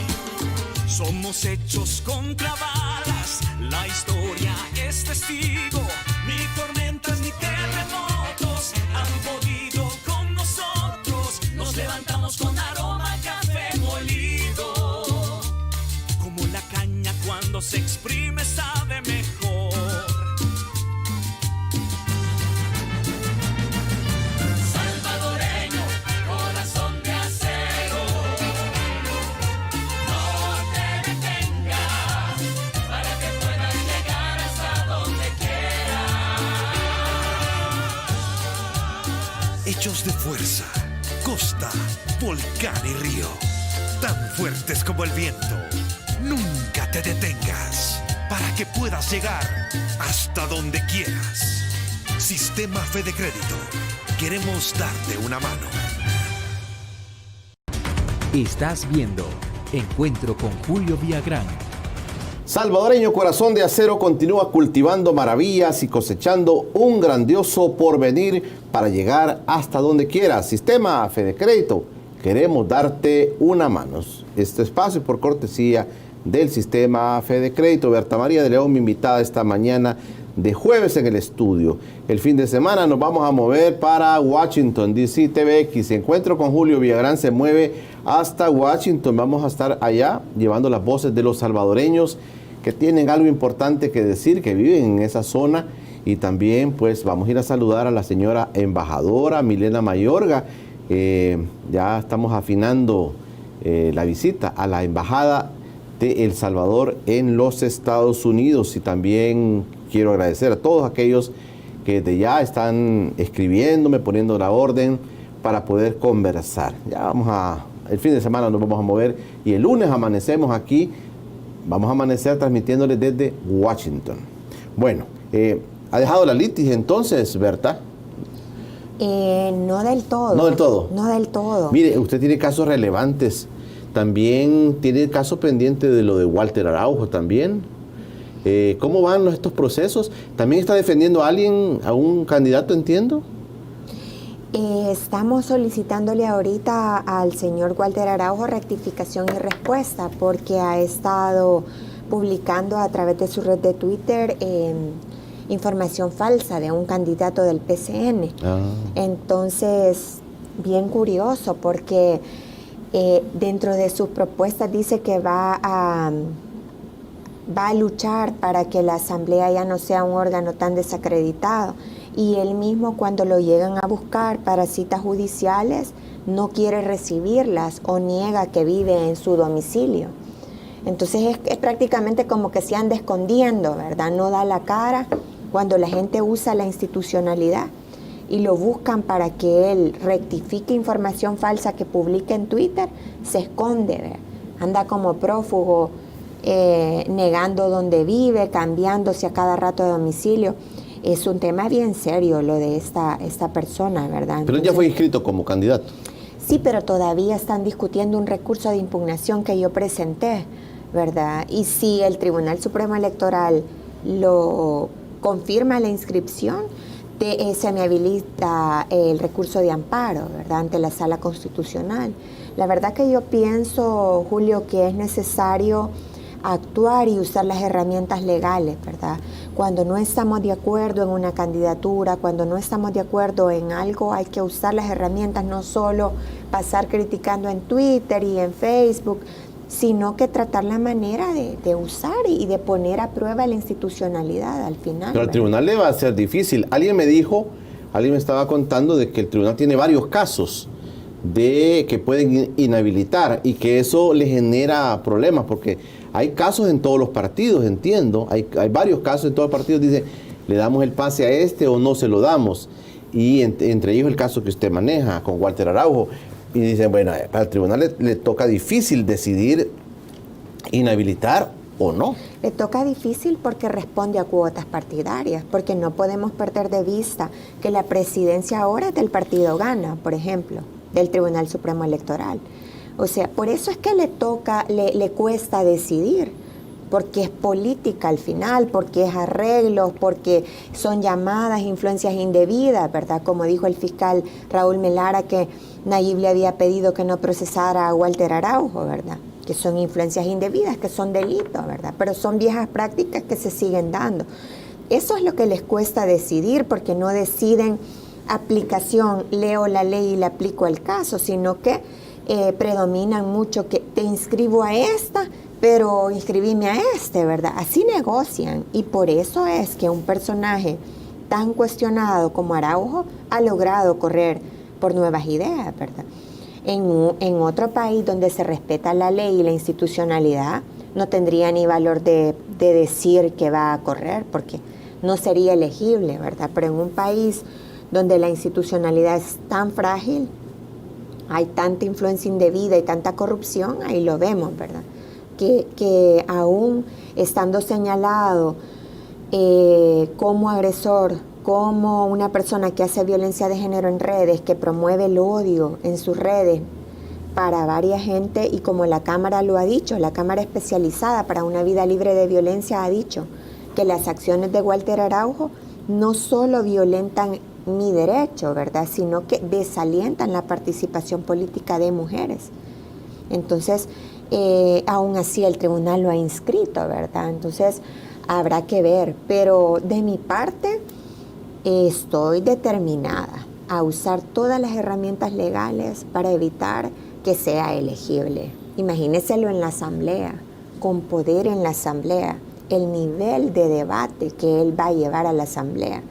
Somos hechos contra balas, la historia es testigo. Ni tormentas ni terremotos han podido con nosotros. Nos levantamos con aroma a café molido. Como la caña cuando se exprime sabe mejor. Salvadoreño, corazón de acero, no te detengas para que puedas llegar hasta donde quieras. Hechos de fuerza, costa, volcán y río, tan fuertes como el viento. Nunca te detengas para que puedas llegar hasta donde quieras. Sistema Fede Crédito. Queremos darte una mano. Estás viendo Encuentro con Julio Villagrán. Salvadoreño Corazón de Acero continúa cultivando maravillas y cosechando un grandioso porvenir para llegar hasta donde quieras. Sistema Fede Crédito, queremos darte una mano. Este espacio es por cortesía del Sistema Fede Crédito. Berta María de León, mi invitada esta mañana de jueves en el estudio. El fin de semana nos vamos a mover para Washington, D.C., TVX. Encuentro con Julio Villagrán se mueve hasta Washington. Vamos a estar allá llevando las voces de los salvadoreños que tienen algo importante que decir, que viven en esa zona. Y también pues vamos a ir a saludar a la señora embajadora Milena Mayorga. Ya estamos afinando la visita a la embajada de El Salvador en los Estados Unidos. Y también quiero agradecer a todos aquellos que desde ya están escribiéndome, poniendo la orden para poder conversar. El fin de semana nos vamos a mover y el lunes amanecemos aquí. Vamos a amanecer transmitiéndoles desde Washington. Bueno, ¿ha dejado la litis entonces, Berta? No del todo. ¿No del todo? No del todo. Mire, usted tiene casos relevantes. También tiene el caso pendiente de lo de Walter Araujo también. ¿Cómo van estos procesos? ¿También está defendiendo a alguien, a un candidato, entiendo? Estamos solicitándole ahorita al señor Walter Araujo rectificación y respuesta porque ha estado publicando a través de su red de Twitter información falsa de un candidato del PCN. Entonces, bien curioso porque dentro de sus propuestas dice que va a luchar para que la asamblea ya no sea un órgano tan desacreditado. Y él mismo, cuando lo llegan a buscar para citas judiciales, no quiere recibirlas o niega que vive en su domicilio. Entonces es prácticamente como que se anda escondiendo, ¿verdad? No da la cara cuando la gente usa la institucionalidad y lo buscan para que él rectifique información falsa que publica en Twitter, se esconde, ¿verdad? Anda como prófugo, negando dónde vive, cambiándose a cada rato de domicilio. Es un tema bien serio lo de esta persona, ¿verdad? Entonces, pero él ya fue inscrito como candidato. Sí, pero todavía están discutiendo un recurso de impugnación que yo presenté, ¿verdad? Y si el Tribunal Supremo Electoral lo confirma la inscripción, se me habilita el recurso de amparo, ¿verdad? Ante la Sala Constitucional. La verdad que yo pienso, Julio, que es necesario actuar y usar las herramientas legales, ¿verdad? Cuando no estamos de acuerdo en una candidatura, cuando no estamos de acuerdo en algo, hay que usar las herramientas, no solo pasar criticando en Twitter y en Facebook, sino que tratar la manera de usar y de poner a prueba la institucionalidad al final. Pero al tribunal le va a ser difícil. Alguien me estaba contando de que el tribunal tiene varios casos de que pueden inhabilitar y que eso le genera problemas, porque hay casos en todos los partidos, entiendo, hay varios casos en todos los partidos, dice, le damos el pase a este o no se lo damos, y entre ellos el caso que usted maneja con Walter Araujo, y dicen, bueno, al tribunal le toca difícil decidir inhabilitar o no. Le toca difícil porque responde a cuotas partidarias, porque no podemos perder de vista que la presidencia ahora es del partido Gana, por ejemplo, del Tribunal Supremo Electoral. O sea, por eso es que le cuesta decidir, porque es política al final, porque es arreglos, porque son llamadas, influencias indebidas, ¿verdad? Como dijo el fiscal Raúl Melara, que Nayib le había pedido que no procesara a Walter Araujo, ¿verdad? Que son influencias indebidas, que son delitos, ¿verdad? Pero son viejas prácticas que se siguen dando. Eso es lo que les cuesta decidir, porque no deciden aplicación, leo la ley y le aplico el caso, sino que predominan mucho que te inscribo a esta, pero inscribime a este, ¿verdad? Así negocian, y por eso es que un personaje tan cuestionado como Araujo ha logrado correr por nuevas ideas, ¿verdad? En otro país donde se respeta la ley y la institucionalidad, no tendría ni valor de decir que va a correr, porque no sería elegible, ¿verdad? Pero en un país donde la institucionalidad es tan frágil, hay tanta influencia indebida y tanta corrupción, ahí lo vemos, ¿verdad? Que aún estando señalado como agresor, como una persona que hace violencia de género en redes, que promueve el odio en sus redes, para varias gente, y como la Cámara lo ha dicho, la Cámara Especializada para una Vida Libre de Violencia ha dicho que las acciones de Walter Araujo no solo violentan mi derecho, ¿verdad?, sino que desalientan la participación política de mujeres. Entonces, aún así el tribunal lo ha inscrito, ¿verdad? Entonces, habrá que ver, pero de mi parte estoy determinada a usar todas las herramientas legales para evitar que sea elegible. Imagínenselo en la asamblea, con poder en la asamblea, el nivel de debate que él va a llevar a la asamblea.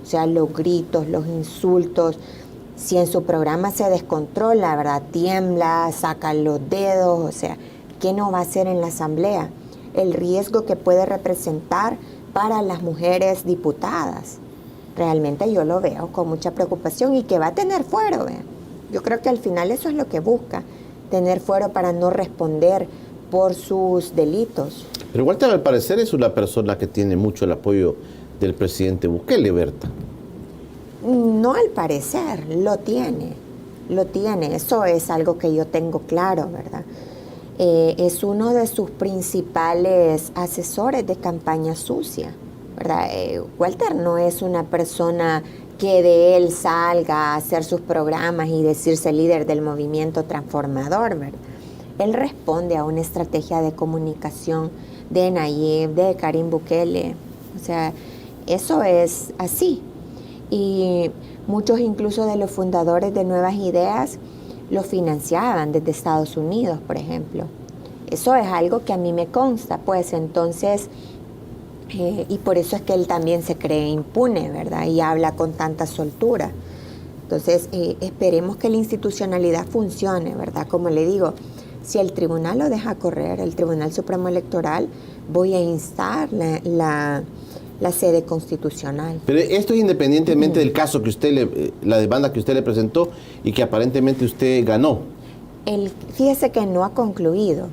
O sea, los gritos, los insultos. Si en su programa se descontrola, ¿verdad?, tiembla, saca los dedos, o sea, ¿qué no va a hacer en la asamblea? El riesgo que puede representar para las mujeres diputadas. Realmente yo lo veo con mucha preocupación, y que va a tener fuero, ¿ve? Yo creo que al final eso es lo que busca, tener fuero para no responder por sus delitos. Pero Walter, al parecer, es una persona que tiene mucho el apoyo del presidente Bukele, Berta. No al parecer, lo tiene, eso es algo que yo tengo claro, ¿verdad? Es uno de sus principales asesores de campaña sucia, ¿verdad? Walter no es una persona que de él salga a hacer sus programas y decirse líder del movimiento transformador, ¿verdad? Él responde a una estrategia de comunicación de Nayib, de Karim Bukele, o sea, eso es así. Y muchos incluso de los fundadores de Nuevas Ideas lo financiaban desde Estados Unidos, por ejemplo. Eso es algo que a mí me consta, pues entonces, y por eso es que él también se cree impune, ¿verdad? Y habla con tanta soltura. Entonces, esperemos que la institucionalidad funcione, ¿verdad? Como le digo, si el tribunal lo deja correr, el Tribunal Supremo Electoral, voy a instar la sede constitucional. Pero esto es independientemente del caso que usted la demanda que usted le presentó y que aparentemente usted ganó. Fíjese que no ha concluido.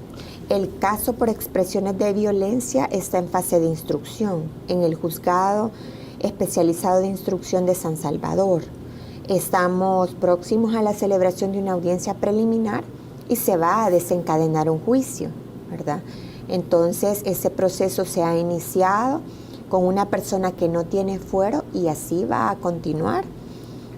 El caso por expresiones de violencia está en fase de instrucción en el Juzgado Especializado de Instrucción de San Salvador. Estamos próximos a la celebración de una audiencia preliminar y se va a desencadenar un juicio, ¿verdad? Entonces, ese proceso se ha iniciado con una persona que no tiene fuero y así va a continuar,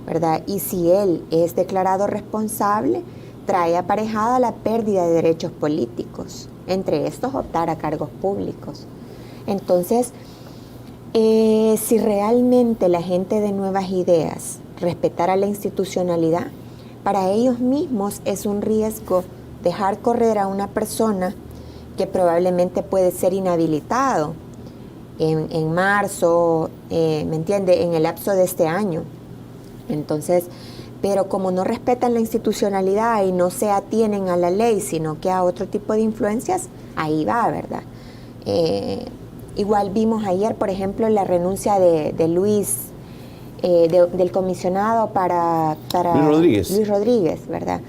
¿verdad? Y si él es declarado responsable, trae aparejada la pérdida de derechos políticos, entre estos optar a cargos públicos. Entonces, si realmente la gente de Nuevas Ideas respetara la institucionalidad, para ellos mismos es un riesgo dejar correr a una persona que probablemente puede ser inhabilitado en marzo, ¿me entiende?, en el lapso de este año. Entonces, pero como no respetan la institucionalidad y no se atienen a la ley, sino que a otro tipo de influencias, ahí va, ¿verdad? Igual vimos ayer, por ejemplo, la renuncia de Luis, del comisionado para Luis Rodríguez, ¿verdad?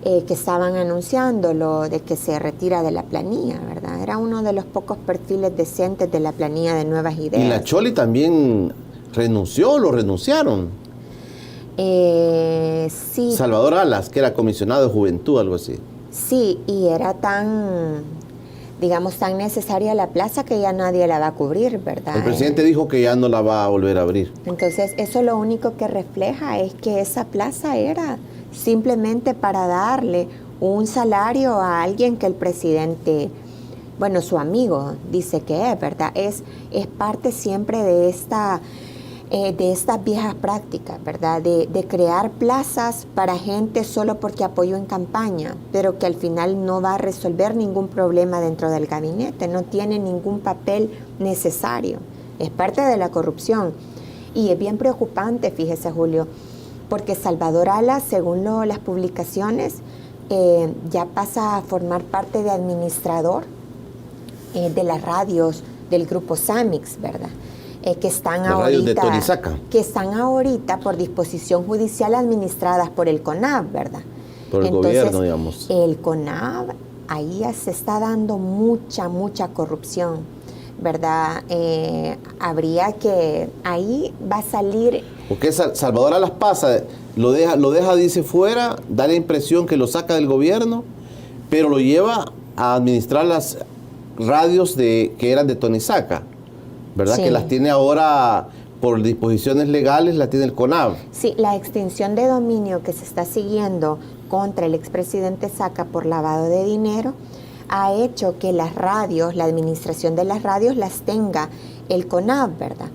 Que estaban anunciándolo de que se retira de la planilla, ¿verdad? Era uno de los pocos perfiles decentes de la planilla de Nuevas Ideas. Y la Choli también renunció, lo renunciaron. Sí. Salvador Alas, que era comisionado de juventud, algo así. Sí, y era tan necesaria la plaza que ya nadie la va a cubrir, ¿verdad? El presidente dijo que ya no la va a volver a abrir. Entonces, eso lo único que refleja es que esa plaza era simplemente para darle un salario a alguien que el presidente, bueno, su amigo dice que es, ¿verdad? Es parte siempre de estas viejas prácticas, ¿verdad? De crear plazas para gente solo porque apoyó en campaña, pero que al final no va a resolver ningún problema dentro del gabinete, no tiene ningún papel necesario. Es parte de la corrupción. Y es bien preocupante, fíjese, Julio, porque Salvador Alas, según las publicaciones, ya pasa a formar parte de administrador de las radios del grupo Samix, ¿verdad? Que están ahorita por disposición judicial administradas por el CONAV, ¿verdad? Por el gobierno, digamos. El CONAV, ahí ya se está dando mucha corrupción, ¿verdad? Habría que, ahí va a salir... Porque Salvador Alas pasa lo deja, dice, fuera, da la impresión que lo saca del gobierno, pero lo lleva a administrar las radios que eran de Tonisaca, ¿verdad? Sí. Que las tiene ahora por disposiciones legales, las tiene el CONAV. Sí, la extinción de dominio que se está siguiendo contra el expresidente Saca por lavado de dinero ha hecho que las radios, la administración de las radios las tenga el CONAV, ¿verdad?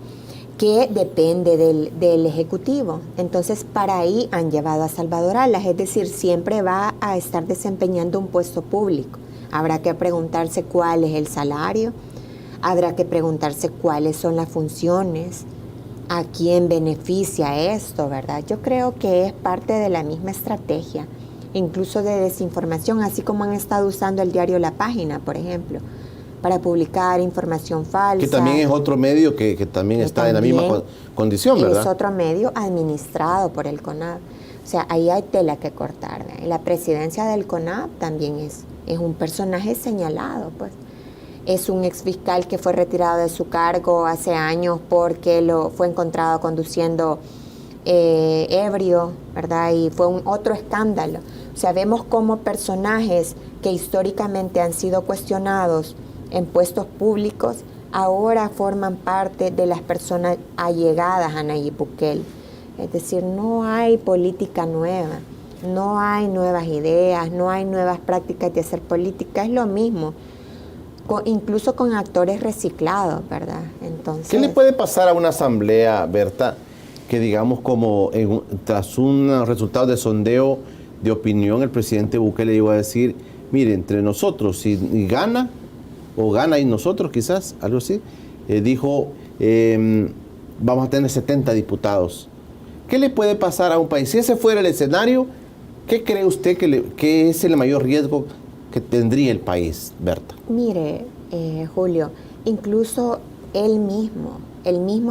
Que depende del Ejecutivo. Entonces, para ahí han llevado a Salvador Alas, es decir, siempre va a estar desempeñando un puesto público. Habrá que preguntarse cuál es el salario, habrá que preguntarse cuáles son las funciones, a quién beneficia esto, ¿verdad? Yo creo que es parte de la misma estrategia, incluso de desinformación, así como han estado usando el diario La Página, por ejemplo, para publicar información falsa. Que también es otro medio que también está en la misma condición, ¿verdad? Es otro medio administrado por el CONAV. O sea, ahí hay tela que cortar, ¿verdad? La presidencia del CONAV también es un personaje señalado, pues. Es un exfiscal que fue retirado de su cargo hace años porque fue encontrado conduciendo ebrio, ¿verdad? Y fue otro escándalo. O sea, vemos cómo personajes que históricamente han sido cuestionados en puestos públicos ahora forman parte de las personas allegadas a Nayib Bukele. Es decir, no hay política nueva, no hay nuevas ideas, no hay nuevas prácticas de hacer política, es lo mismo. Incluso con actores reciclados, ¿verdad? Entonces, ¿qué le puede pasar a una asamblea, Berta, que digamos como tras un resultado de sondeo de opinión, el presidente Bukele iba a decir, mire, entre nosotros, si gana, o gana y nosotros quizás, algo así, dijo, vamos a tener 70 diputados. ¿Qué le puede pasar a un país? Si ese fuera el escenario, ¿qué cree usted que es el mayor riesgo que tendría el país, Berta? Mire, Julio, incluso el mismo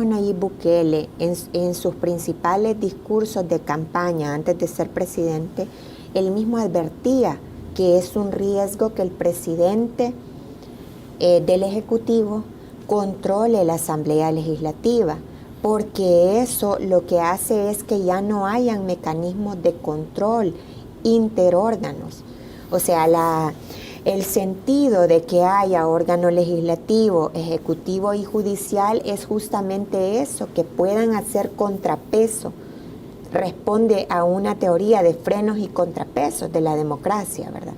Nayib Bukele, en sus principales discursos de campaña antes de ser presidente, él mismo advertía que es un riesgo que el presidente del Ejecutivo controle la Asamblea Legislativa, porque eso lo que hace es que ya no hayan mecanismos de control interórganos. O sea, el sentido de que haya órgano legislativo, ejecutivo y judicial es justamente eso, que puedan hacer contrapeso. Responde a una teoría de frenos y contrapesos de la democracia, ¿verdad?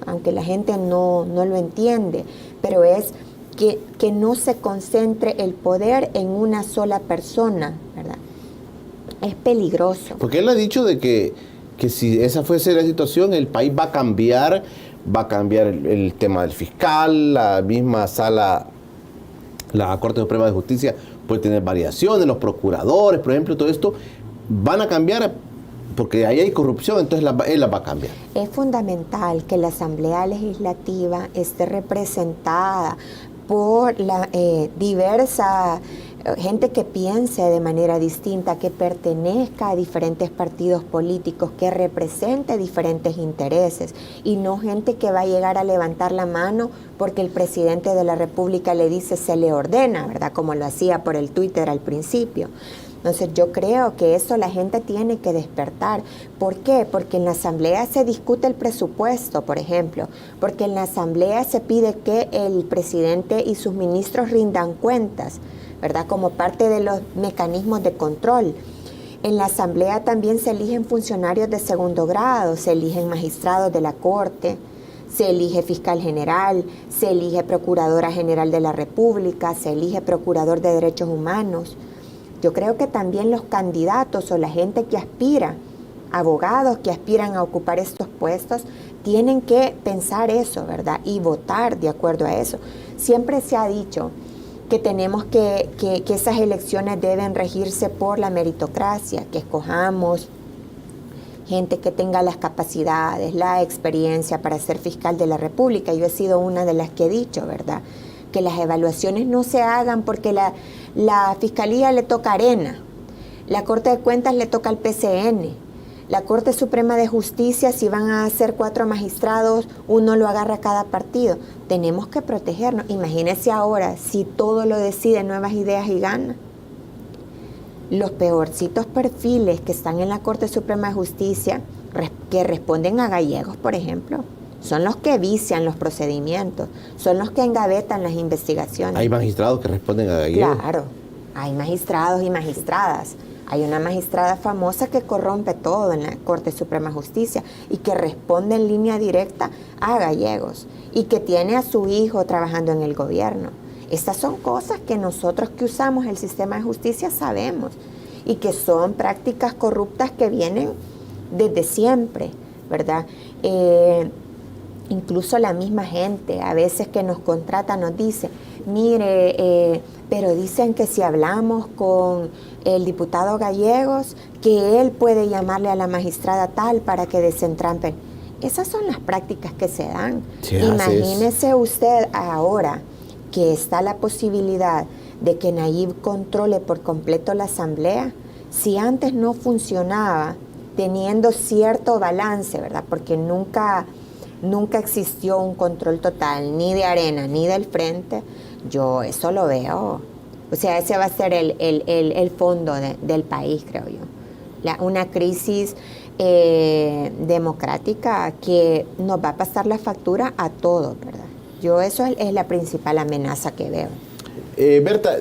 Aunque la gente no lo entiende, pero es que no se concentre el poder en una sola persona, ¿verdad? Es peligroso. Porque él ha dicho de que si esa fuese la situación, el país va a cambiar el tema del fiscal, la misma sala, la Corte Suprema de Justicia puede tener variaciones, los procuradores, por ejemplo, todo esto van a cambiar porque ahí hay corrupción, entonces él la va a cambiar. Es fundamental que la Asamblea Legislativa esté representada por la diversa gente que piense de manera distinta, que pertenezca a diferentes partidos políticos, que represente diferentes intereses y no gente que va a llegar a levantar la mano porque el presidente de la República le dice, se le ordena, ¿verdad? Como lo hacía por el Twitter al principio. Entonces yo creo que eso la gente tiene que despertar. ¿Por qué? Porque en la Asamblea se discute el presupuesto, por ejemplo, porque en la Asamblea se pide que el presidente y sus ministros rindan cuentas, ¿verdad? Como parte de los mecanismos de control. En la Asamblea también se eligen funcionarios de segundo grado, se eligen magistrados de la Corte, se elige fiscal general, se elige procuradora general de la República, se elige procurador de derechos humanos. Yo creo que también los candidatos o la gente que aspira, abogados que aspiran a ocupar estos puestos, tienen que pensar eso, ¿verdad? Y votar de acuerdo a eso. Siempre se ha dicho que tenemos que esas elecciones deben regirse por la meritocracia, que escojamos gente que tenga las capacidades, la experiencia para ser fiscal de la República. Yo he sido una de las que he dicho, ¿verdad? Que las evaluaciones no se hagan porque la Fiscalía le toca a Arena, la Corte de Cuentas le toca al PCN, la Corte Suprema de Justicia, si van a ser 4 magistrados, uno lo agarra a cada partido. Tenemos que protegernos. Imagínense ahora si todo lo decide Nuevas Ideas y gana. los peorcitos perfiles que están en la Corte Suprema de Justicia, que responden a gallegos, por ejemplo, son los que vician los procedimientos, son los que engavetan las investigaciones. ¿Hay magistrados que responden a gallegos? Claro, hay magistrados y magistradas. Hay una magistrada famosa que corrompe todo en la Corte Suprema de Justicia y que responde en línea directa a gallegos y que tiene a su hijo trabajando en el gobierno. Estas son cosas que nosotros que usamos el sistema de justicia sabemos y que son prácticas corruptas que vienen desde siempre, ¿verdad? Incluso la misma gente a veces que nos contrata nos dice, mire, pero dicen que si hablamos con el diputado Gallegos, que él puede llamarle a la magistrada tal para que desentrampen. Esas son las prácticas que se dan. Imagínese usted ahora que está la posibilidad de que Nayib controle por completo la asamblea, si antes no funcionaba teniendo cierto balance, ¿verdad? Porque nunca existió un control total, ni de Arena, ni del Frente. Yo eso lo veo. O sea, ese va a ser el fondo del país, creo yo. Una crisis democrática que nos va a pasar la factura a todos, ¿verdad? Yo eso es la principal amenaza que veo. Berta,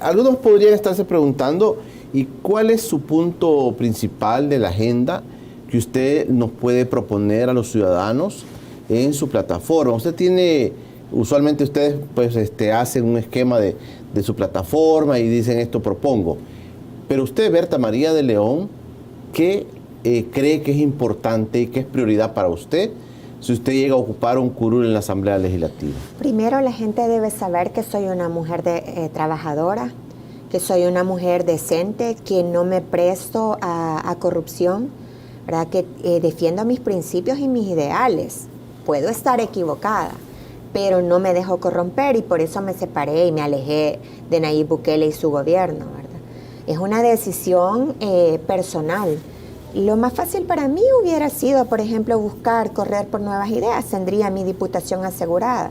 algunos podrían estarse preguntando, ¿y cuál es su punto principal de la agenda que usted nos puede proponer a los ciudadanos en su plataforma? Usted tiene, usualmente ustedes pues hacen un esquema de su plataforma y dicen esto propongo. Pero usted, Berta María de León, ¿qué cree que es importante y que es prioridad para usted si usted llega a ocupar un curul en la Asamblea Legislativa? Primero, la gente debe saber que soy una mujer trabajadora, que soy una mujer decente, que no me presto a corrupción, ¿verdad? Que defiendo mis principios y mis ideales. Puedo estar equivocada, pero no me dejo corromper y por eso me separé y me alejé de Nayib Bukele y su gobierno, ¿verdad? Es una decisión personal. Lo más fácil para mí hubiera sido, por ejemplo, correr por nuevas ideas, tendría mi diputación asegurada.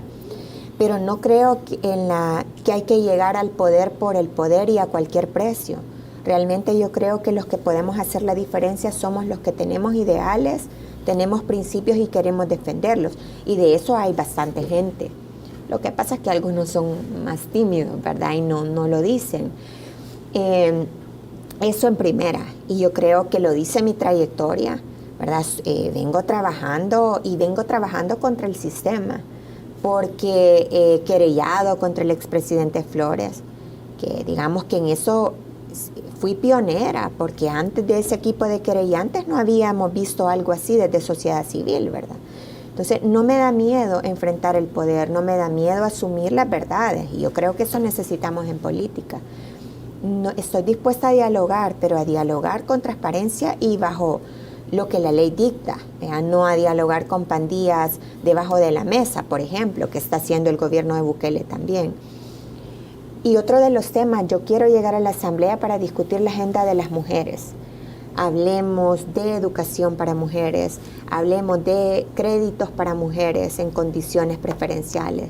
Pero no creo que hay que llegar al poder por el poder y a cualquier precio. Realmente yo creo que los que podemos hacer la diferencia somos los que tenemos ideales, tenemos principios y queremos defenderlos. Y de eso hay bastante gente. Lo que pasa es que algunos son más tímidos, ¿verdad? Y no lo dicen. Eso en primera. Y yo creo que lo dice mi trayectoria, ¿verdad? Vengo trabajando contra el sistema. Porque querellado contra el expresidente Flores, que digamos que en eso fui pionera, porque antes de ese equipo de querellantes no habíamos visto algo así desde sociedad civil, ¿verdad? Entonces no me da miedo enfrentar el poder, no me da miedo asumir las verdades, y yo creo que eso necesitamos en política. No, estoy dispuesta a dialogar, pero a dialogar con transparencia y bajo lo que la ley dicta, no a dialogar con pandillas debajo de la mesa, por ejemplo, que está haciendo el gobierno de Bukele también. Y otro de los temas, yo quiero llegar a la Asamblea para discutir la agenda de las mujeres. Hablemos de educación para mujeres, hablemos de créditos para mujeres en condiciones preferenciales,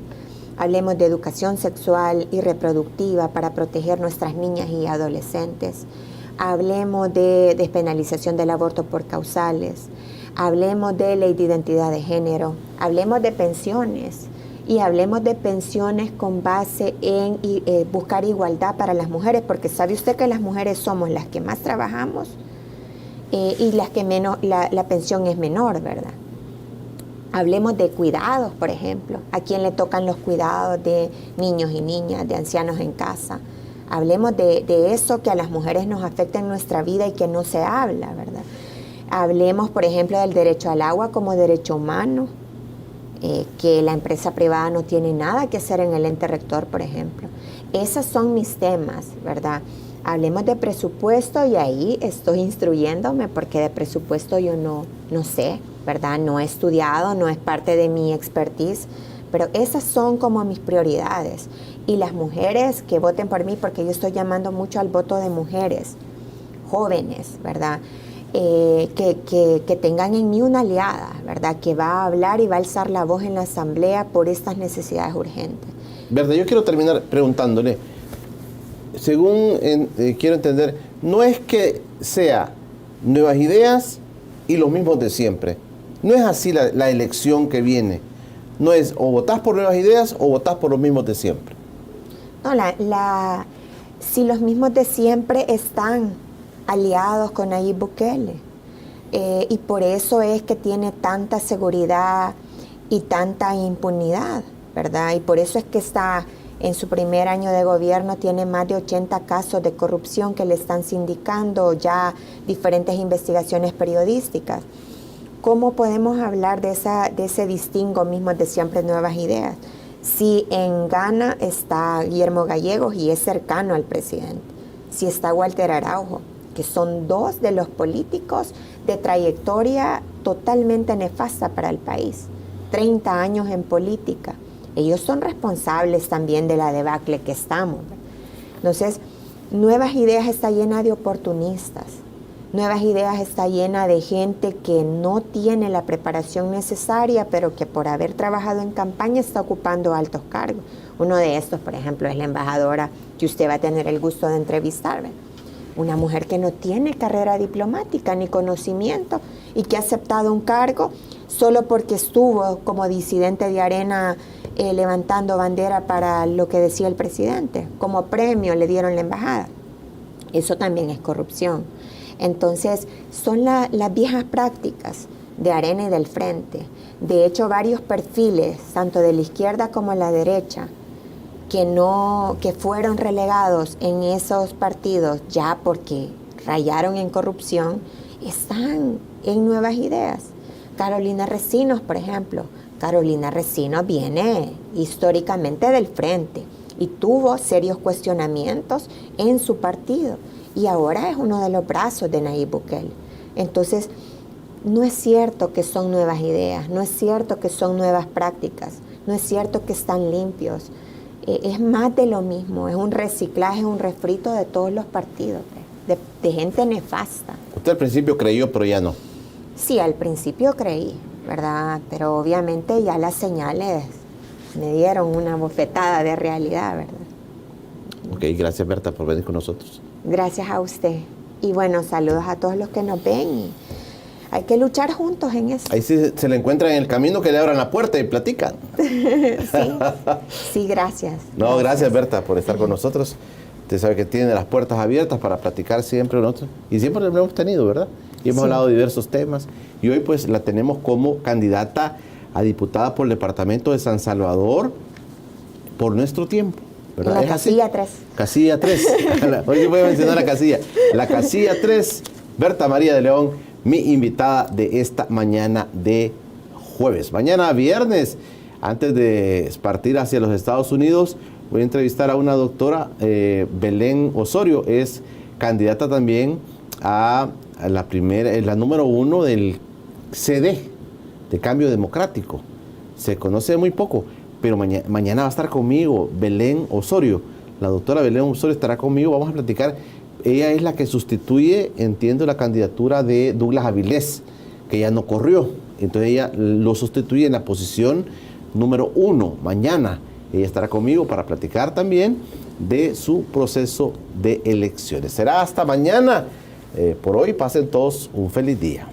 hablemos de educación sexual y reproductiva para proteger nuestras niñas y adolescentes. Hablemos de despenalización del aborto por causales, hablemos de ley de identidad de género, hablemos de pensiones y hablemos de pensiones con base en buscar igualdad para las mujeres, porque sabe usted que las mujeres somos las que más trabajamos y las que menos, la pensión es menor, ¿verdad? Hablemos de cuidados, por ejemplo, a quién le tocan los cuidados de niños y niñas, de ancianos en casa. Hablemos de eso que a las mujeres nos afecta en nuestra vida y que no se habla, ¿verdad? Hablemos, por ejemplo, del derecho al agua como derecho humano, que la empresa privada no tiene nada que hacer en el ente rector, por ejemplo. Esos son mis temas, ¿verdad? Hablemos de presupuesto y ahí estoy instruyéndome porque de presupuesto yo no sé, ¿verdad? No he estudiado, no es parte de mi expertise, pero esas son como mis prioridades. Y las mujeres que voten por mí, porque yo estoy llamando mucho al voto de mujeres jóvenes, ¿verdad? Que tengan en mí una aliada, ¿verdad? Que va a hablar y va a alzar la voz en la Asamblea por estas necesidades urgentes. Berta, yo quiero terminar preguntándole, según quiero entender, no es que sea nuevas ideas y los mismos de siempre. No es así la elección que viene. No es o votás por nuevas ideas o votás por los mismos de siempre. No, si los mismos de siempre están aliados con Nayib Bukele. Y por eso es que tiene tanta seguridad y tanta impunidad, ¿verdad? Y por eso es que está en su primer año de gobierno, tiene más de 80 casos de corrupción que le están sindicando, ya diferentes investigaciones periodísticas. ¿Cómo podemos hablar de ese distingo mismo de siempre nuevas ideas? Si en Ghana está Guillermo Gallegos y es cercano al presidente, si está Walter Araujo, que son dos de los políticos de trayectoria totalmente nefasta para el país, 30 años en política. Ellos son responsables también de la debacle que estamos. Entonces, Nuevas Ideas está llena de oportunistas. Nuevas Ideas está llena de gente que no tiene la preparación necesaria, pero que por haber trabajado en campaña está ocupando altos cargos. Uno de estos, por ejemplo, es la embajadora que usted va a tener el gusto de entrevistar. Una mujer que no tiene carrera diplomática ni conocimiento y que ha aceptado un cargo solo porque estuvo como disidente de Arena levantando bandera para lo que decía el presidente. Como premio le dieron la embajada. Eso también es corrupción. Entonces, son las viejas prácticas de Arena y del Frente. De hecho, varios perfiles, tanto de la izquierda como de la derecha, que fueron relegados en esos partidos ya porque rayaron en corrupción, están en Nuevas Ideas. Carolina Recinos, por ejemplo. Carolina Recinos viene históricamente del Frente y tuvo serios cuestionamientos en su partido y ahora es uno de los brazos de Nayib Bukele. Entonces, no es cierto que son nuevas ideas, no es cierto que son nuevas prácticas, no es cierto que están limpios. Es más de lo mismo, es un reciclaje, un refrito de todos los partidos, de gente nefasta. Usted al principio creyó, pero ya no. Sí, al principio creí, ¿verdad? Pero obviamente ya las señales me dieron una bofetada de realidad, ¿verdad? Ok, gracias Berta por venir con nosotros. Gracias a usted. Y bueno, saludos a todos los que nos ven. Y hay que luchar juntos en eso. Ahí sí se le encuentra en el camino, que le abran la puerta y platican. Sí, gracias. No, gracias Berta por estar con nosotros. Usted sabe que tiene las puertas abiertas para platicar siempre nosotros. Y siempre lo hemos tenido, ¿verdad? Y hemos hablado de diversos temas. Y hoy pues la tenemos como candidata a diputada por el departamento de San Salvador por nuestro tiempo, ¿verdad? La casilla 3. Casilla 3. Hoy voy a mencionar la casilla. La casilla 3, Berta María de León, mi invitada de esta mañana de jueves. Mañana viernes, antes de partir hacia los Estados Unidos, voy a entrevistar a una doctora, Belén Osorio. Es candidata también a la número 1 del CD, de Cambio Democrático. Se conoce muy poco, pero mañana va a estar conmigo Belén Osorio. La doctora Belén Osorio estará conmigo, vamos a platicar. Ella es la que sustituye, entiendo, la candidatura de Douglas Avilés, que ya no corrió. Entonces ella lo sustituye en la posición número 1. Mañana ella estará conmigo para platicar también de su proceso de elecciones. Será hasta mañana. Por hoy pasen todos un feliz día.